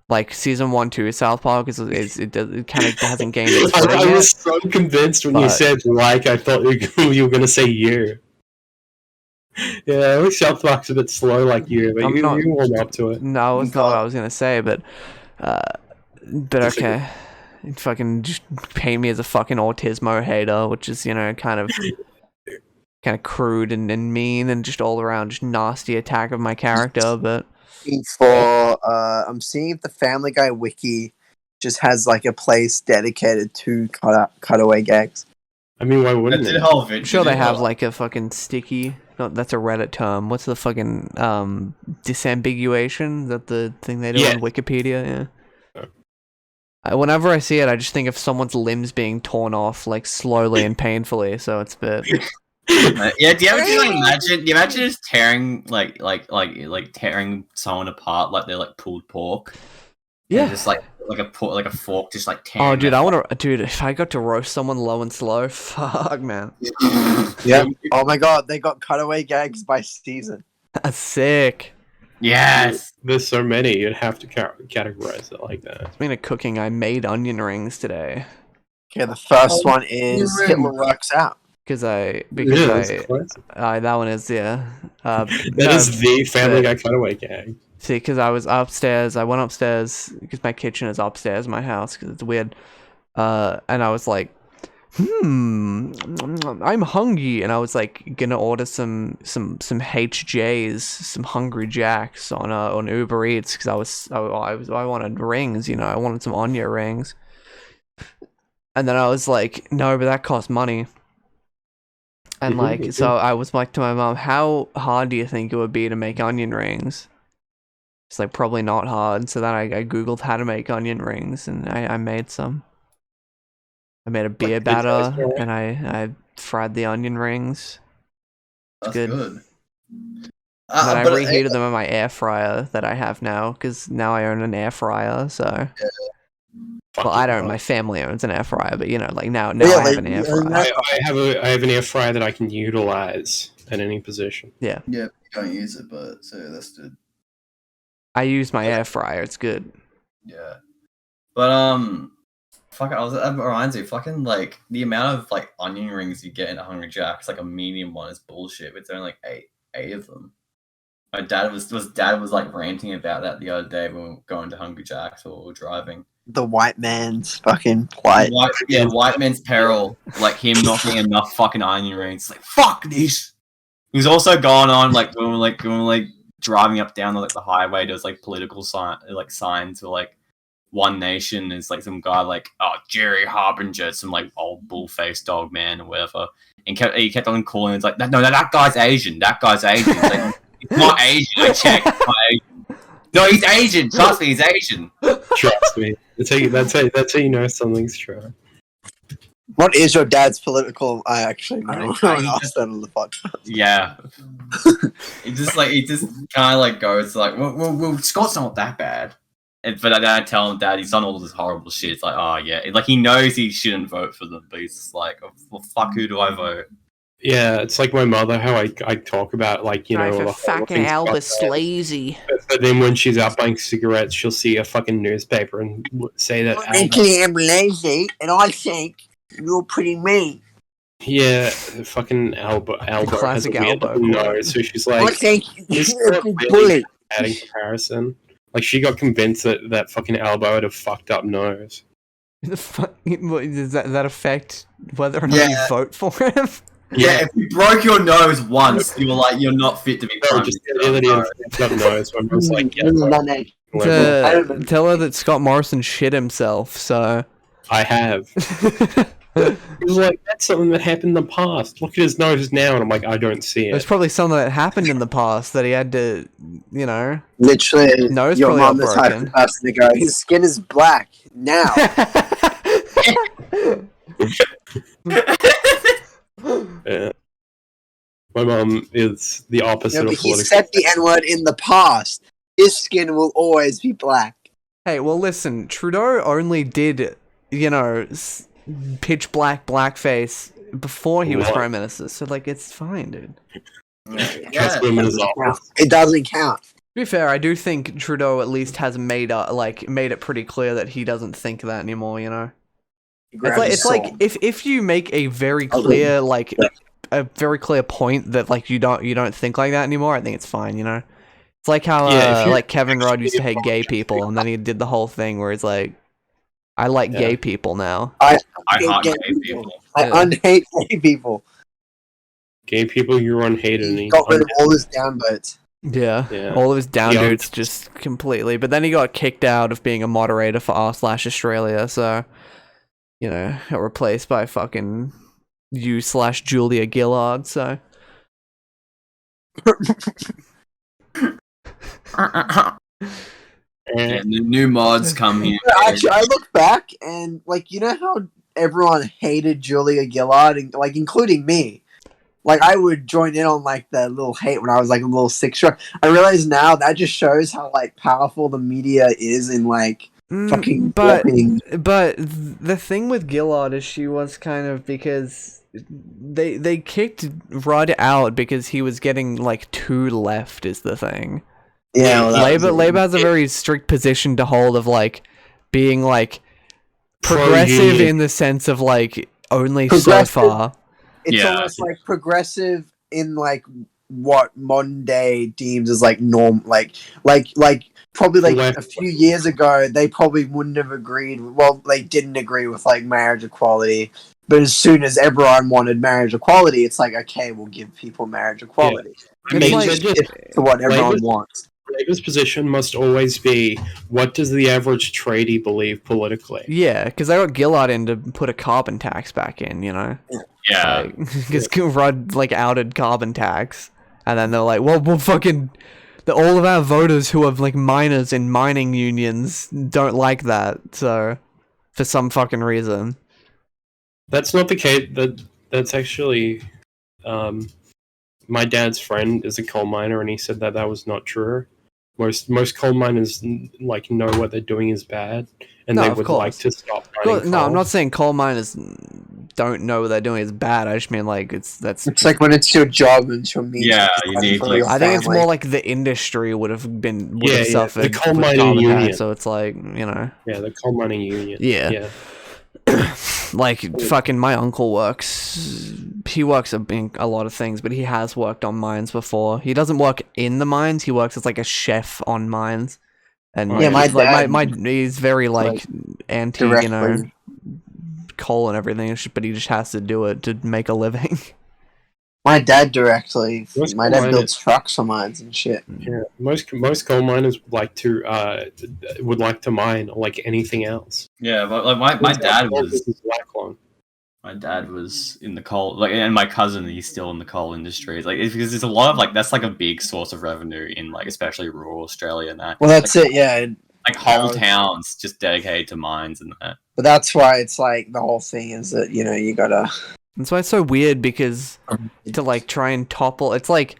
Like season 1, 2 South Park it kind of hasn't gained its footing I yet. was so convinced when you said like, I thought you were gonna say you. Yeah, early South Park's a bit slow like you, but you warm up to it. No, it's not what I was gonna say, but okay. Fucking just paint me as a fucking autismo hater, which is, kind of crude and mean and just all around just nasty attack of my character, but I'm seeing if the Family Guy wiki just has like a place dedicated to cutaway gags. I mean, why wouldn't it? I'm sure they have like a fucking sticky. No, that's a Reddit term. What's the fucking disambiguation? Is that the thing they do on Wikipedia? Yeah. Whenever I see it, I just think of someone's limbs being torn off like slowly and painfully. So it's a bit. Yeah, do you ever imagine? Do you imagine just tearing like tearing someone apart like they're like pulled pork? Yeah, and just like a fork, just like tearing. Oh, dude, if I got to roast someone low and slow, fuck, man. Yeah. Oh my god, they got cutaway gags by season. That's sick. Yes. There's so many, you'd have to categorize it like that. Speaking of cooking, I made onion rings today. Okay, the first one is Hitler Works Out. That one is, yeah. That is the Family Guy cutaway gag. See, because I went upstairs, because my kitchen is upstairs in my house, because it's weird, and I was like, I'm hungry, and I was like, gonna order some HJs, some Hungry Jacks on Uber Eats, because I wanted rings, I wanted some onion rings, and then I was like, no, but that costs money. And like, so I was like to my mom, how hard do you think it would be to make onion rings? It's like, probably not hard. So then I googled how to make onion rings, and I made some. I made a beer batter, and I fried the onion rings. It's good. And then I reheated them in my air fryer that I have now, because now I own an air fryer, so... Well, I don't. My family owns an air fryer, but like now I have an air fryer. I have an air fryer that I can utilize at any position. Yeah. Yeah, you don't use it, but so that's good. I use my air fryer. It's good. Yeah, but that reminds me, fucking like the amount of like onion rings you get in a Hungry Jack's, like a medium one, is bullshit. It's only like eight of them. My dad was like ranting about that the other day when we were going to Hungry Jack's or driving. The white man's fucking plight. White man's peril. Like him not getting enough fucking onion rings. Like fuck this. He's also gone on like going driving up down like the highway. There's like political signs for like One Nation. There's like some guy like Jerry Harbinger, some like old bull-faced dog man or whatever. And he kept on calling. It's like no, that guy's Asian. That guy's Asian. It's like, he's not Asian. I checked. He's not Asian. No, he's Asian. Trust me, he's Asian. Trust me. That's how you know something's true. What is your dad's political? I actually know. I asked that on the podcast. Yeah. He just kind of like goes like, well, Scott's not that bad. But then I tell him, Dad, he's done all this horrible shit. It's like, oh yeah, like he knows he shouldn't vote for them, but he's just like, well, fuck, who do I vote? Yeah, it's like my mother, how I talk about, like, for fucking Albus Lazy. But then when she's out buying cigarettes, she'll see a fucking newspaper and say that I'm lazy, and I think you're pretty mean. Yeah, fucking Albert has a weird nose, so she's like, I think you're a bully. Bad in comparison. Like, she got convinced that fucking Albo had a fucked up nose. Does that affect whether or not you vote for him? Yeah, if you broke your nose once, you were like, you're not fit to be prime minister. Just the ability of nose. I'm just like, tell her that Scott Morrison shit himself. So I have. He's like, that's something that happened in the past. Look at his nose now, and I'm like, I don't see it. There's probably something that happened in the past that he had to, literally. Nose your probably mom the type of person to go, his skin is black now. Yeah. My mom is the opposite No, of but he political. said the N-word in the past. His skin will always be black. Hey, well, listen, Trudeau only did, you know, pitch black blackface before he was What? prime minister, so like it's fine, dude. Trust women is office. It doesn't count. To be fair, I do think Trudeau at least has made it pretty clear that he doesn't think that anymore. You know, it's like if you make a very clear a very clear point that like you don't think like that anymore, I think it's fine. You know, it's like how like Kevin Rudd used to hate gay people, and then he did the whole thing where he's like, I like gay people now. I hate gay people. I unhate gay people. Gay people, you're unhated. He got rid of all his downvotes. Yeah, all of his down dudes just completely. But then he got kicked out of being a moderator for r/Australia, so, you know, got replaced by fucking you/Julia Gillard, so. And the new mods come here. Actually, I look back and, like, you know how everyone hated Julia Gillard, and, like, including me? Like, I would join in on, like, the little hate when I was, like, a little 6-year-old. I realize now that just shows how, like, powerful the media is in, like, fucking... But the thing with Gillard is she was kind of because... They kicked Rudd out because he was getting, like, too left is the thing. Yeah, well, Labor has a very strict position to hold of, like, being, like, progressive in the sense of, like, only so far. It's almost like progressive in like what modern day deems as like norm, like probably like a few years ago they probably wouldn't have agreed. Well, they didn't agree with like marriage equality, but as soon as everyone wanted marriage equality, it's like okay, we'll give people marriage equality. I mean, like, to what everyone wants. Labor's position must always be, what does the average tradie believe politically? Yeah, because they got Gillard in to put a carbon tax back in, you know? Yeah. Because Rudd, like, outed carbon tax, and then they're like, well, fucking... all of our voters who are, like, miners in mining unions don't like that, so... For some fucking reason. That's not the case. That's actually... my dad's friend is a coal miner, and he said that was not true. Most coal miners like know what they're doing is bad, and they would like to stop mining coal. No, I'm not saying coal miners don't know what they're doing is bad. I just mean like it's like when it's your job and your means. Yeah, you need. I think it's more like the industry would have suffered the coal mining union. So it's like, you know. Yeah, the coal mining union. Yeah. Like fucking my uncle works. He works in a lot of things, but he has worked on mines before. He doesn't work in the mines. He works as like a chef on mines. And yeah, my dad, he's very like anti, directly. you know, coal and everything, but he just has to do it to make a living. My dad directly. My dad builds trucks for mines and shit. Yeah, most coal miners would like to mine like anything else. Yeah, but like my dad was. My dad was in the coal, like, and my cousin, he's still in the coal industry. Like, it's because there's a lot of like that's like a big source of revenue in like especially rural Australia and that. Well, that's like, it. Yeah. Like whole towns just dedicated to mines and that. But that's why it's like the whole thing is that you know you gotta. That's why it's so weird because to like try and topple, it's like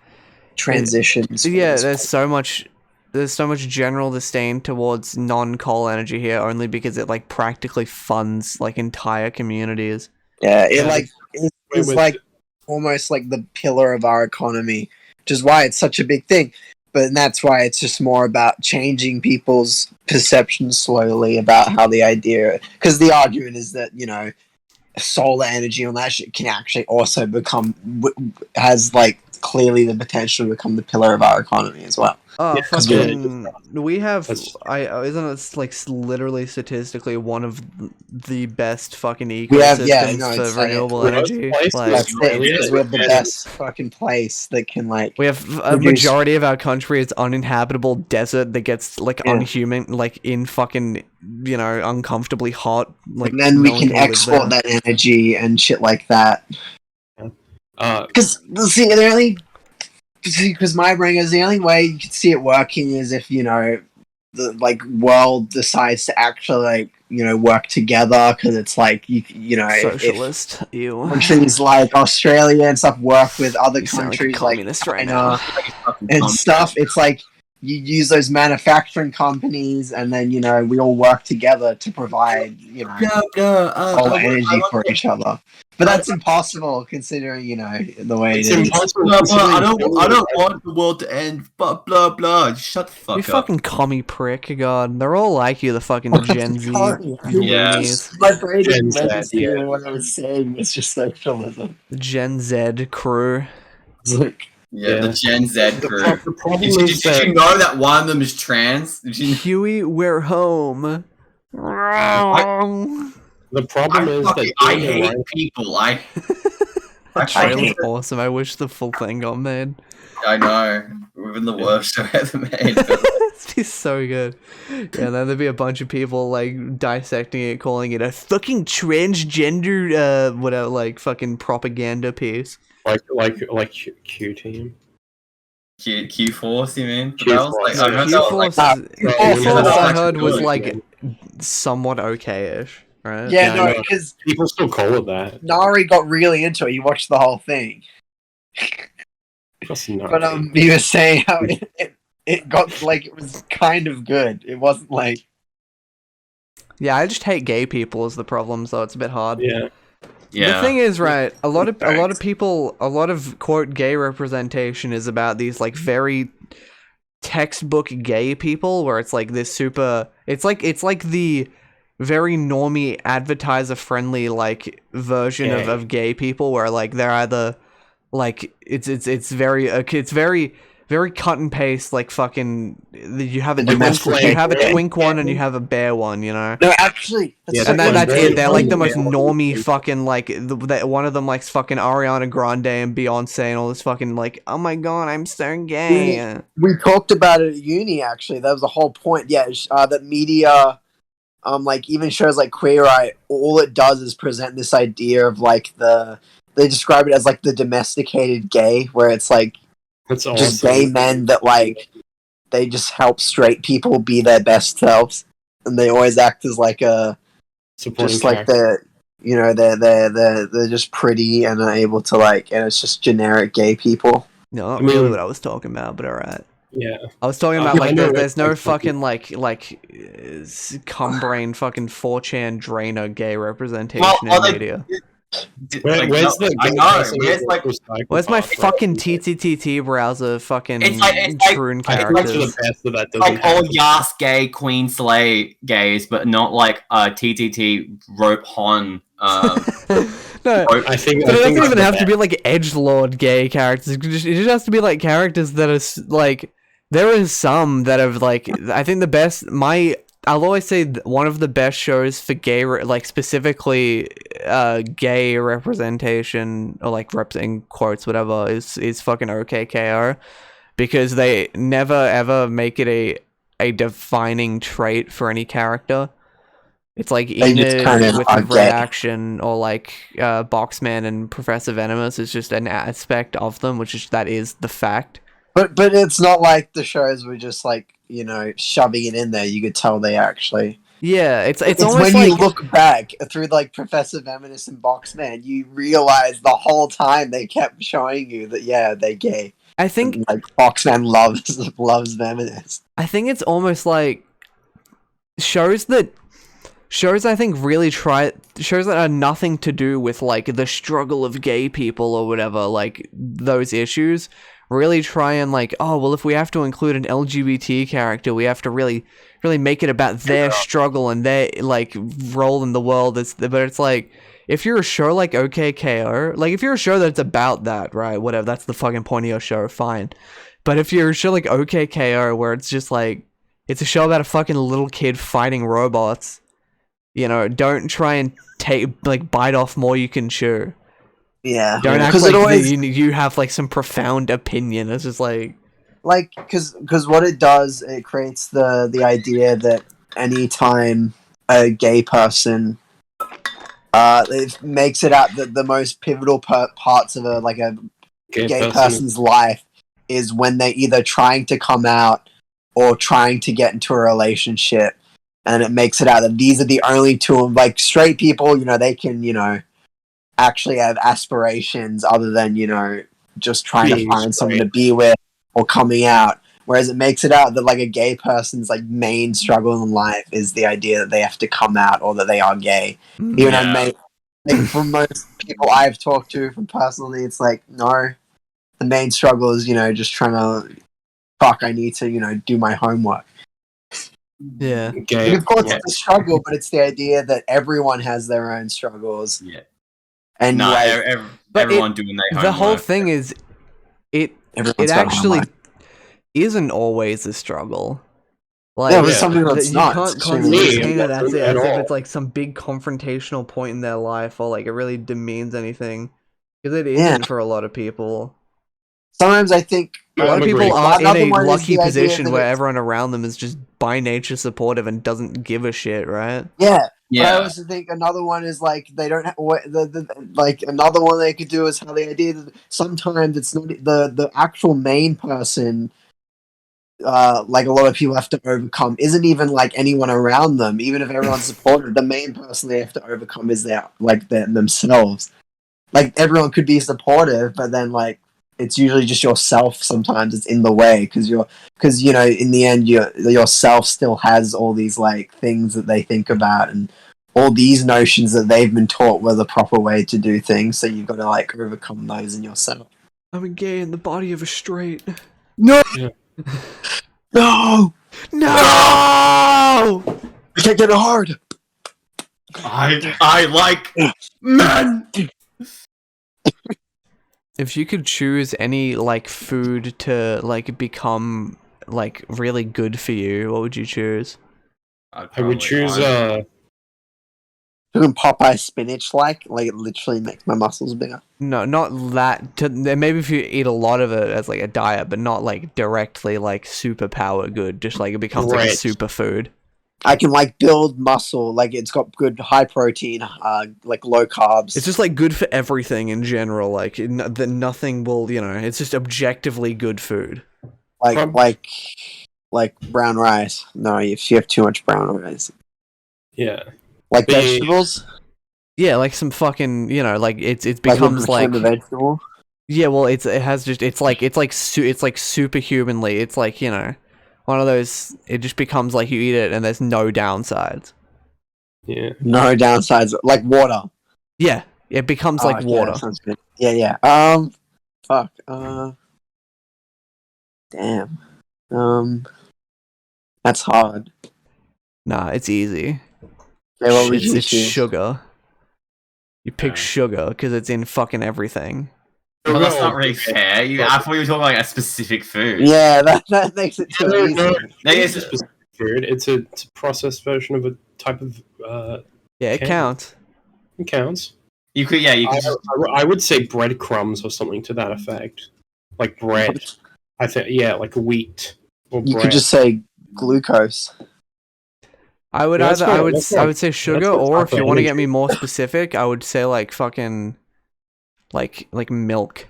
transitions. Yeah, there's so much general disdain towards non-coal energy here, only because it like practically funds like entire communities. Yeah, it's like almost like the pillar of our economy, which is why it's such a big thing. But that's why it's just more about changing people's perceptions slowly about how the idea, because the argument is that, you know, solar energy on that shit can actually also has like clearly the potential to become the pillar of our economy as well. Oh, fucking! We have. Isn't it like literally statistically one of the best fucking ecosystems for renewable energy? Like, we have the best fucking place that can like. We have a majority of our country is uninhabitable desert that gets like unhuman, like in fucking, you know, uncomfortably hot. Like, and then we can export that energy and shit like that. Because see, the only. Because my brain is the only way you can see it working is if, you know, the like world decides to actually like work together because it's like socialist. If countries like Australia and stuff work with other countries like China and stuff. It's like you use those manufacturing companies, and then we all work together to provide all energy for each other. But that's impossible considering the way it is. Impossible. I don't want the world to end. But blah blah. Shut the fuck up. You fucking commie prick. God, they're all like you. The fucking Gen Z loonies. My brain didn't register what I was saying. It's just socialism. The Gen Z crew. The Gen Z crew. The problem is did you know that one of them is trans? Huey, we're home. The problem is that I hate people. That's really awesome. I wish the full thing got made. I know. We've been the worst show ever made. It'd be so good. Yeah, then there'd be a bunch of people like dissecting it, calling it a fucking transgender, whatever, like fucking propaganda piece. Like Q Team. Q Force, you mean? Q Force I heard was like somewhat okay-ish. Right? Yeah, no, because people still call it that. Nari got really into it. You watched the whole thing. But you were saying how it got like it was kind of good. It wasn't like. Yeah, I just hate gay people is the problem, so it's a bit hard. Yeah. The thing is, right, a lot of people, a lot of quote gay representation is about these like very textbook gay people, where it's like this super. It's like the very normie advertiser friendly like version of gay people, where like they're either like it's very cut and paste, like fucking you have a twink one and you have a bear one, No, actually, and that's it. They're like the most normie fucking like one of them likes fucking Ariana Grande and Beyonce and all this fucking like, oh my god, I'm so gay. We talked about it at uni. Actually, that was the whole point. Yeah, that media. Like even shows like Queer Eye, all it does is present this idea of like they describe it as like the domesticated gay, where it's like just gay men that like they just help straight people be their best selves, and they always act as like a just like they're just pretty and are able to like, and it's just generic gay people. No, not really what I was talking about, but alright. Yeah, I was talking about like there's no fucking like cum-brain fucking 4chan drainer gay representation in media. Where's my fucking TTTT browser fucking Troon characters? Like all Yas gay Queen Slay gays, but not like TTT Rope Hon. No, I think it doesn't even have to be like edgelord gay characters. It just has to be like characters that are like. There is some that have like, I think the best. I'll always say one of the best shows for gay, like specifically gay representation, or like in quotes, whatever, is fucking OKKO, because they never ever make it a defining trait for any character. It's like Enid with Reaction, or like Boxman and Professor Venomous is just an aspect of them, that is the fact. But it's not like the shows were just like, shoving it in there. You could tell they actually. Yeah, it's almost when you look back through like Professor Venomous and Boxman, you realize the whole time they kept showing you that they're gay. I think like Boxman loves Venomous. I think it's almost like shows that I think really shows that are nothing to do with like the struggle of gay people or whatever, like those issues. Really try and like, oh well, if we have to include an LGBT character, we have to really make it about their struggle and their like role in the world. But it's like, if you're a show like OKKO, like if you're a show that's about that, right, whatever, that's the fucking point of your show, fine. But if you're a show like OKKO, where it's just like, it's a show about a fucking little kid fighting robots, don't try and bite off more you can chew. Yeah, don't act like you have like some profound opinion. It's just like because what it does, it creates the idea that anytime a gay person, it makes it out that the most pivotal parts of a gay person's life is when they're either trying to come out or trying to get into a relationship, and it makes it out that these are the only two, like, straight people, they can, actually have aspirations other than, just trying to find someone to be with or coming out. Whereas it makes it out that, like, a gay person's, like, main struggle in life is the idea that they have to come out or that they are gay. Even like, from most people I've talked to from personally, it's like, no, the main struggle is, just trying to, I need to, do my homework. Yeah. Okay. And of course, it's a struggle, but it's the idea that everyone has their own struggles. Yeah. And everyone doing their homework. The whole thing is, it actually isn't always a struggle. Like, but something that's you can't constantly paint it as if it's like some big confrontational point in their life, or like it really demeans anything, because it isn't for a lot of people. Sometimes I think a lot of people are in a lucky position where everyone around them is just by nature supportive and doesn't give a shit, right? Yeah. But I also think another one is like they don't like another one they could do is how the idea that sometimes it's not the actual main person, like a lot of people have to overcome, isn't even like anyone around them. Even if everyone's supportive, the main person they have to overcome is themselves. Like, everyone could be supportive, but then, like, it's usually just yourself. Sometimes it's in the way because in the end yourself still has all these like things that they think about and all these notions that they've been taught were the proper way to do things. So you've got to like overcome those in yourself. I'm a gay in the body of a straight. No. Yeah. No. No. I can't get it hard. I like men. If you could choose any like food to like become like really good for you, what would you choose? I would choose Popeye spinach, like it literally makes my muscles bigger. No, not that. Maybe if you eat a lot of it as like a diet, but not like directly like superpower good. Just like it becomes like a superfood. I can like build muscle, like it's got good high protein, like low carbs. It's just like good for everything in general. Like that nothing will, it's just objectively good food. Like brown rice. No, if you have too much brown rice. Yeah. Like vegetables. Yeah, like some fucking, like it becomes like a vegetable. Yeah, well, it's like superhumanly. It's like one of those. It just becomes like you eat it and there's no downsides. Yeah. No downsides, like water. Yeah, it becomes like water. Yeah, sounds good. Yeah. Fuck. Damn. That's hard. Nah, it's easy. Yeah, it's sugar. You pick sugar because it's in fucking everything. Well, that's not really fair. I thought you were talking about a specific food. Yeah, that makes it too easy. It's a specific food. It's a processed version of a type of. Yeah, it counts. It counts. You could, I would say breadcrumbs or something to that effect, like bread. I think, like wheat or bread. You could just say glucose. I would I would say sugar, or if you want to get me more specific, I would say like fucking like milk.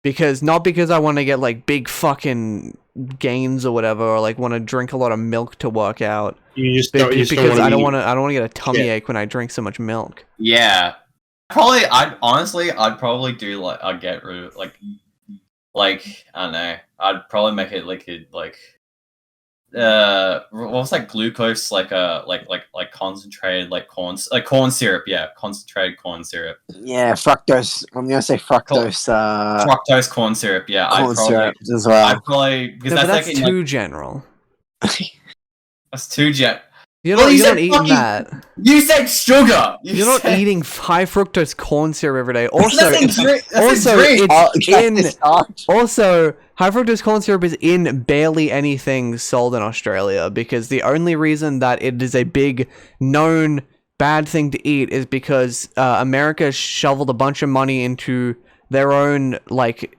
Not because I want to get like big fucking gains or whatever, or like want to drink a lot of milk to work out. Because I don't want to get a tummy ache when I drink so much milk. Yeah. I'd probably do I'd get rid of like I don't know. I'd probably make it what's that glucose like concentrated corn syrup, concentrated corn syrup. Yeah, fructose. I'm gonna say fructose. Fructose corn syrup. Yeah, corn syrup as well. I'd probably because that's too general. That's too general. You're not eating that. You said sugar. You're not eating high fructose corn syrup every day. Also, high fructose corn syrup is in barely anything sold in Australia because the only reason that it is a big known bad thing to eat is because America shoveled a bunch of money into their own like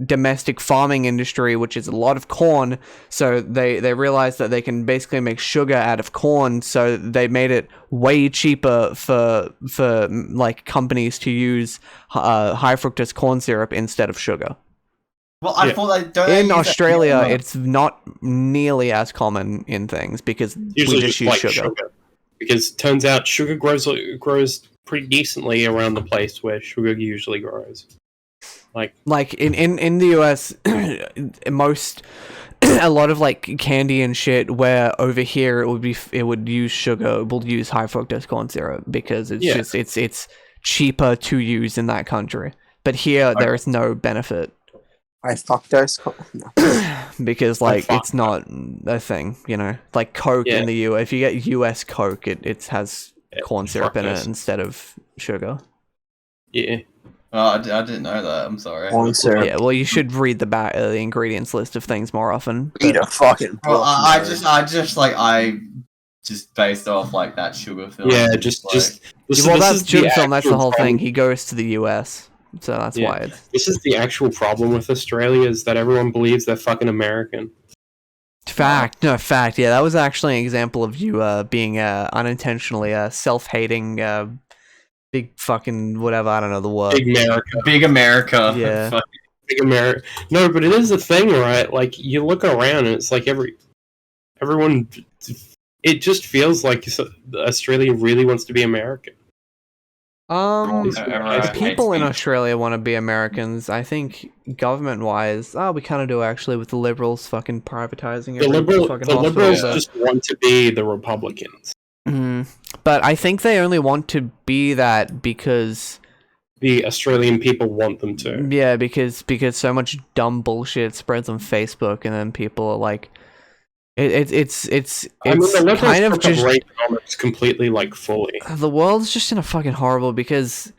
domestic farming industry, which is a lot of corn. So they realized that they can basically make sugar out of corn. So they made it way cheaper for like companies to use high fructose corn syrup instead of sugar. Well, I thought in Australia, it's not nearly as common in things because usually we just use sugar. Because it turns out sugar grows pretty decently around the place where sugar usually grows. Like in the US, a lot of like candy and shit, where over here it would use sugar, we'll use high fructose corn syrup because it's cheaper to use in that country. But here there is no benefit. High fructose corn? Because like it's not a thing, you know. Like Coke in the US, if you get US Coke, it has corn syrup in it instead of sugar. Yeah. Oh, I didn't know that. I'm sorry. Corn syrup. Yeah, well, you should read the ingredients list of things more often. Eat a fucking. Well, I just based off like that sugar film. Yeah, That's sugar film. That's the whole thing. He goes to the US, so that's why. This is the actual problem with Australia is that everyone believes they're fucking American. Fact. Yeah, that was actually an example of you being unintentionally self-hating. Big fucking whatever, I don't know the word. Big America. Yeah. Big America. No, but it is a thing, right? Like, you look around and it's like everyone... It just feels like Australia really wants to be American. People in Australia want to be Americans. I think government-wise, we kind of do actually with the Liberals fucking privatizing the Liberals just want to be the Republicans. But I think they only want to be that because the Australian people want them to. Yeah, because so much dumb bullshit spreads on Facebook, and then people are like, it's kind of just completely like fully. The world's just in a fucking horrible because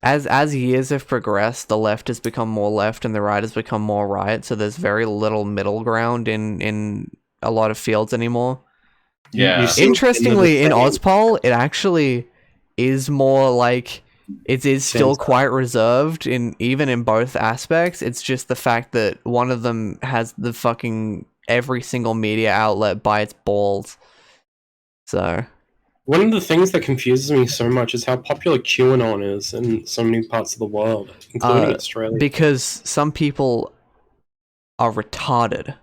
as years have progressed, the left has become more left and the right has become more right. So there's very little middle ground in a lot of fields anymore. Yeah. Interestingly, in Ozpol, it actually is more like it is still quite reserved even in both aspects. It's just the fact that one of them has the fucking every single media outlet by its balls. So one of the things that confuses me so much is how popular QAnon is in so many parts of the world, including Australia. Because some people are retarded.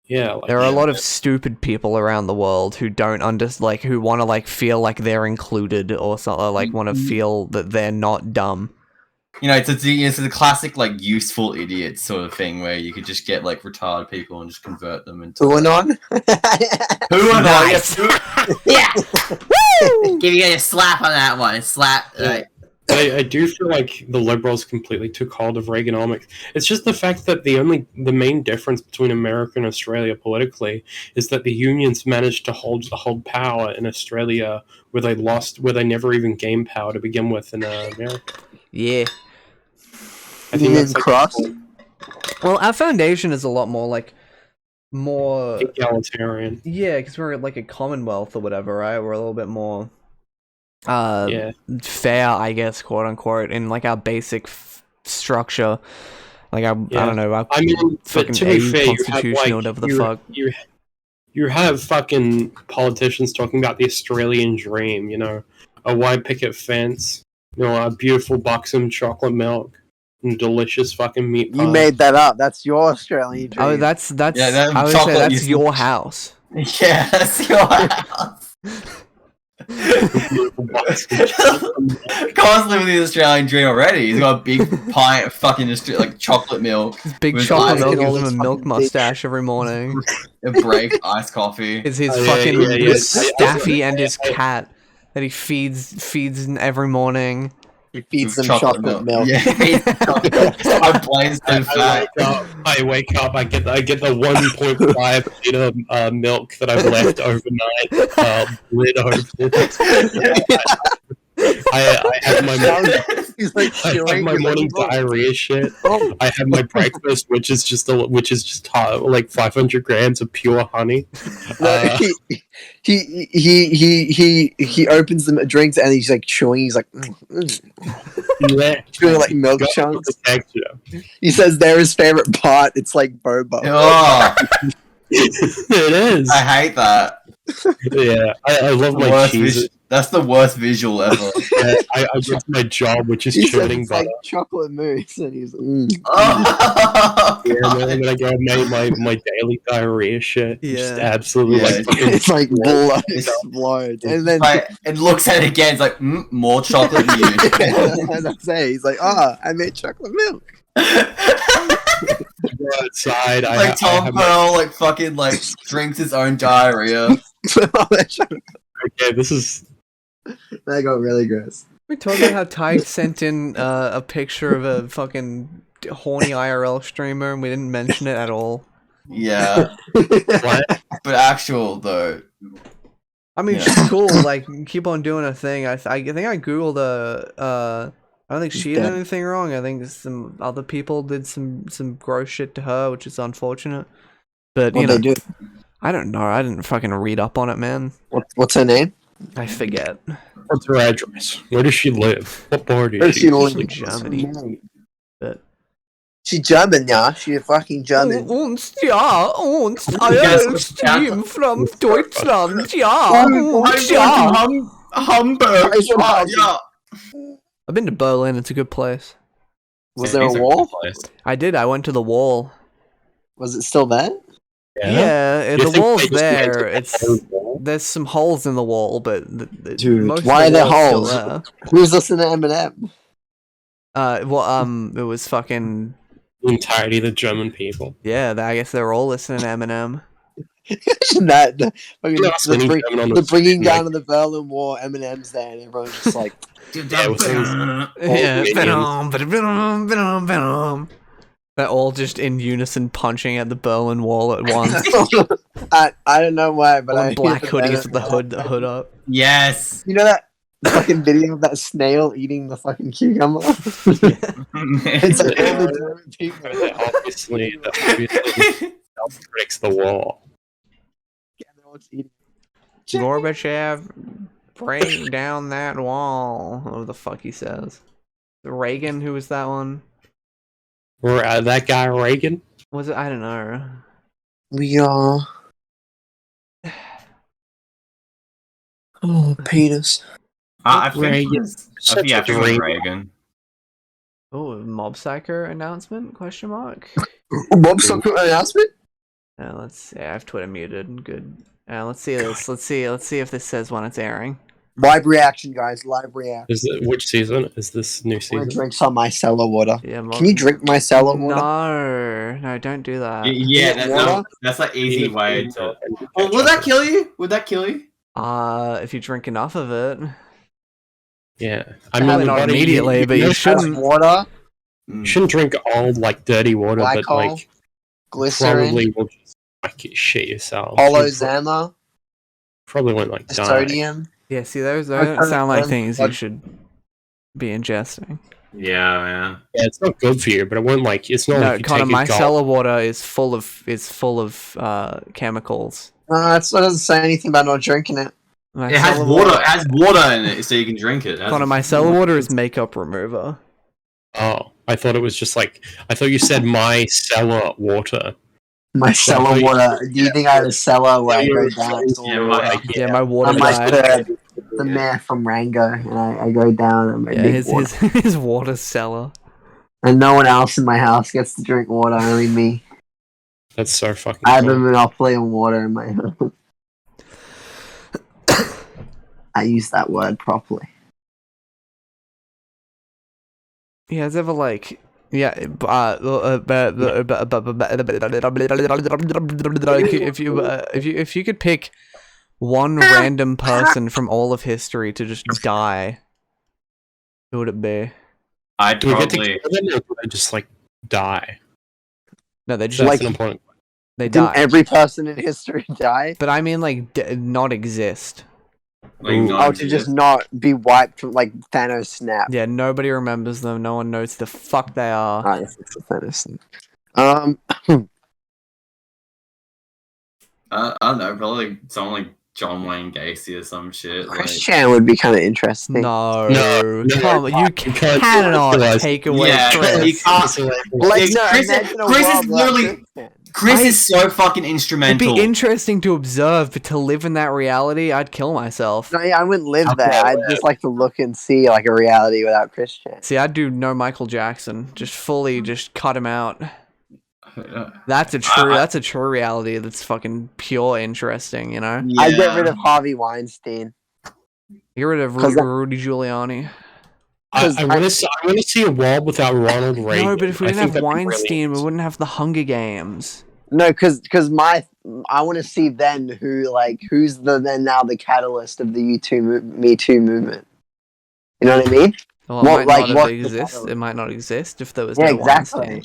Yeah, there are a lot of stupid people around the world who don't who want to feel like they're included or something, want to feel that they're not dumb. You know, it's a classic useful idiot sort of thing where you could just get retarded people and just convert them into QAnon. QAnon, yeah. Woo! Give you a slap on that one. Slap. I do feel like the Liberals completely took hold of Reaganomics. It's just the fact that the main difference between America and Australia politically is that the unions managed to hold power in Australia where they never even gained power to begin with in America. Yeah. I think that's well, our foundation is a lot more more egalitarian. Yeah, because we're a commonwealth or whatever, right? We're a little bit more fair, I guess, quote unquote, in our basic structure. I don't know. I mean, fucking to be fair, constitution or whatever the fuck. You have fucking politicians talking about the Australian dream. You know, a white picket fence. You know, a beautiful buxom chocolate milk and delicious fucking meat pie. You made that up. That's your Australian dream. Oh, that's I would say that's your house. Yeah, that's your house. Carl's living the Australian dream already. He's got a big pint of fucking chocolate milk. Big chocolate milk gives him a milk mustache every morning. A break, iced coffee. It's his fucking Staffy and his cat that he feeds every morning. He feeds them chocolate milk. Yeah, my brain's so fat. I wake up. I get the 1.5 liter milk that I've left overnight. Lid over. I have my morning diarrhea shit. I have my breakfast, which is just 500 grams of pure honey. He opens them, drinks, and he's chewing. He's chewing milk chunks. He says they're his favorite part. It's like boba. Oh. It is. I hate that. Yeah, I love my cheese. That's the worst visual ever. Yeah, I get to my job, which is He said churning it's butter. like chocolate mousse, and he's Oh, Yeah, God. man, and then I go make my daily diarrhea shit. Just Yeah. absolutely Yeah, like fucking it's like blood It's- explodes, and then Like, it looks at it again. It's like more chocolate than you. as I say, he's like, "Ah, I made chocolate milk." go outside. Like Tom Pearl, like fucking like drinks his own diarrhea. Okay, this is That got really gross. We talked about how Tadhg sent in a picture of a fucking horny IRL streamer, and we didn't mention it at all. Yeah, what? but actual though. I mean, Yeah. she's cool. Like, keep on doing her thing. I think I googled I don't think she did dead. anything wrong. I think some other people did some gross shit to her, which is unfortunate. But you What know, they do? I don't know. I didn't fucking read up on it, man. What's her name? I forget. What's her address? Where does she live? What bar Where does does she she live? live? Germany. But She German, yeah. She fucking German. und ja, und Yes, Stream from Deutschland, ja, Hamburg. Yeah. I've been to Berlin. It's a good place. Was there a wall? I did. I went to the wall. Was it still there? Yeah, You the think wall's they just went there. to the It's whole wall? there's some holes in the wall, but Dude, most why of the are there wall's still holes? Who's listening to Eminem? It was fucking The entirety of the German people. yeah. I guess they were all listening to Eminem. That fucking You're not spending time on the the bringing street, down like- of the Berlin Wall. Eminem's there, and everyone's just like, Yeah, with those- Yeah, minions. they're all just in unison punching at the Berlin Wall at once. I don't know why, but All I in black hear the hoodies with the Venom. hood up. Yes. You know that fucking video of that snail eating the fucking cucumber? It's like all the German people. obviously breaks the wall. Yeah, they're all just eating. Gorbachev, break down that wall. What the fuck he says? Reagan, who was that one? Or that guy Reagan. Was it? I don't know. We are. Oh, penis. I think Reagan. it was- I think it was Reagan. Oh, Mob Psycho announcement? Question mark. Bob Stocker announcement? Let's see. I have Twitter muted. Good. Let's see this. Let's see if this says when it's airing. Live reaction, guys. Live reaction. Is it, which season is this new I'm gonna season? drink some micellar water. Yeah. Can you drink micellar water? No, don't do that. Yeah, Water? that's an easy way to. Oh, would that kill you? Would that kill you? If you drink enough of it. Yeah, I Probably mean, not buddy, immediately, but you know, shouldn't. Water, You shouldn't drink all like dirty water, but glycol, like glycerin, probably will just like shit yourself. holozama, Probably won't like die. sodium. Yeah, see, those don't sound like things you should be ingesting. Yeah, man. Yeah, it's not good for you, but it won't like it's not. No, like you Connor, take a gulp. micellar water is full of chemicals. It doesn't say anything about not drinking it. It has water. It has water in it, so you can drink it. Connor, micellar water is makeup remover. Oh, I thought it was just like I thought you said micellar water. Micellar Yeah, water. Do you think I have a cellar where I go down? It's all Yeah, water? Yeah, my water I'm like died. the mayor from Rango, and I go down and Yeah, his water cellar. and no one else in my house gets to drink water, only me. That's so fucking. I have a cool. monopoly on water in my house. I use that word properly. Yeah, it's ever like if you could pick one random person from all of history to just die, who would it be? I'd Do we get to probably. kill them or do they just like die? No, they That's just an important. they Didn't die. every person in history die? But I mean, like, not exist. Like, Ooh. not Oh, to just not be wiped from like Thanos snap. Yeah, nobody remembers them. No one knows the fuck they are. Ah, yes, it's a Thanos thing. I don't know, probably like someone like John Wayne Gacy or some shit. Like, Chris Chan would be kind of interesting. No, No, come on, you can't cannot realize- take away Yeah, Chris. you can't. Like, Yeah, no, Chris- imagine a Chris is world without literally- Chris Chan. Chris is so fucking instrumental. It'd be interesting to observe, but to live in that reality, I'd kill myself. No, I wouldn't live there. I'd just like to look and see like a reality without Christian. See, I'd do no Michael Jackson. Just fully just cut him out. That's a true reality that's fucking pure interesting, you know? Yeah. I'd get rid of Harvey Weinstein. Get rid of Rudy Giuliani. I want to see a world without Ronald Reagan. No, but if we didn't have Weinstein, we wouldn't have the Hunger Games. No, because I want to see then who's now the catalyst of the Me Too movement. You know what I mean? Well, it might not exist if there was no Weinstein.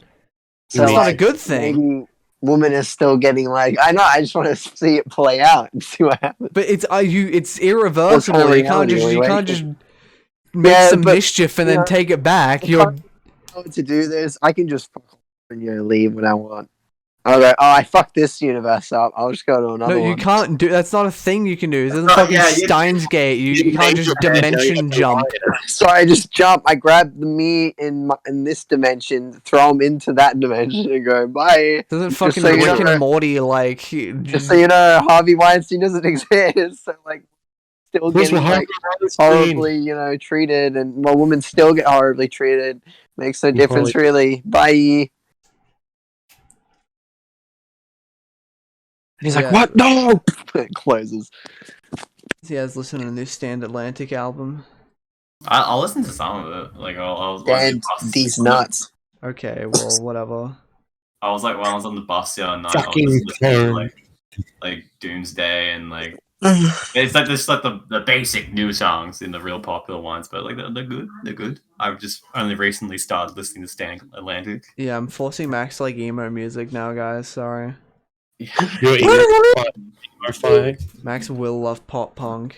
So it's not a good thing. Maybe women are still getting I just want to see it play out and see what happens. But it's irreversible. You can't just make some mischief and then take it back. You're to do this. I can just leave when I want. I'll go, I fucked this universe up. I'll just go to another one. No, you can't do. That's not a thing you can do. This isn't fucking Steins Gate. You can't just dimension jump. So I just jump. I grab the me in this dimension, throw them into that dimension, and go bye. Doesn't fucking Rick and Morty Just so you know, Harvey Weinstein doesn't exist. So still getting horribly, treated, and women still get horribly treated. Makes no difference really. Bye. And he's like, "What? No!" It closes. Yeah, I was listening to the new Stand Atlantic album. I'll listen to some of it. I'll and these nuts. Okay, well, whatever. I was when I was on the bus the other night, I was listening to Doomsday and it's the basic new songs in the real popular ones, but they're good. They're good. I've just only recently started listening to Stand Atlantic. Yeah, I'm forcing Max to like emo music now, guys. Sorry. Max will love pop punk.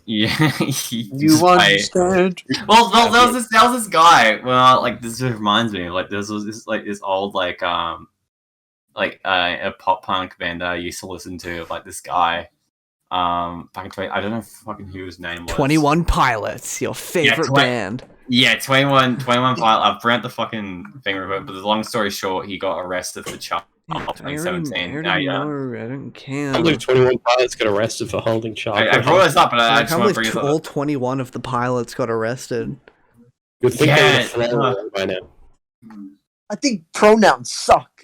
Yeah, you understand. Well, there was this guy. Well, this reminds me. There was this old a pop punk band I used to listen to. This guy. Back in 20, I don't know fucking who his name was. 21 Pilots, your favorite band. Yeah, 21 Pilots. I've burnt the fucking finger of it, but the long story short, he got arrested for child. I don't care. I believe 21 Pilots got arrested for holding child. I brought this up, but I can't believe all 21 of the pilots got arrested. You'd think they were by now. I think pronouns suck.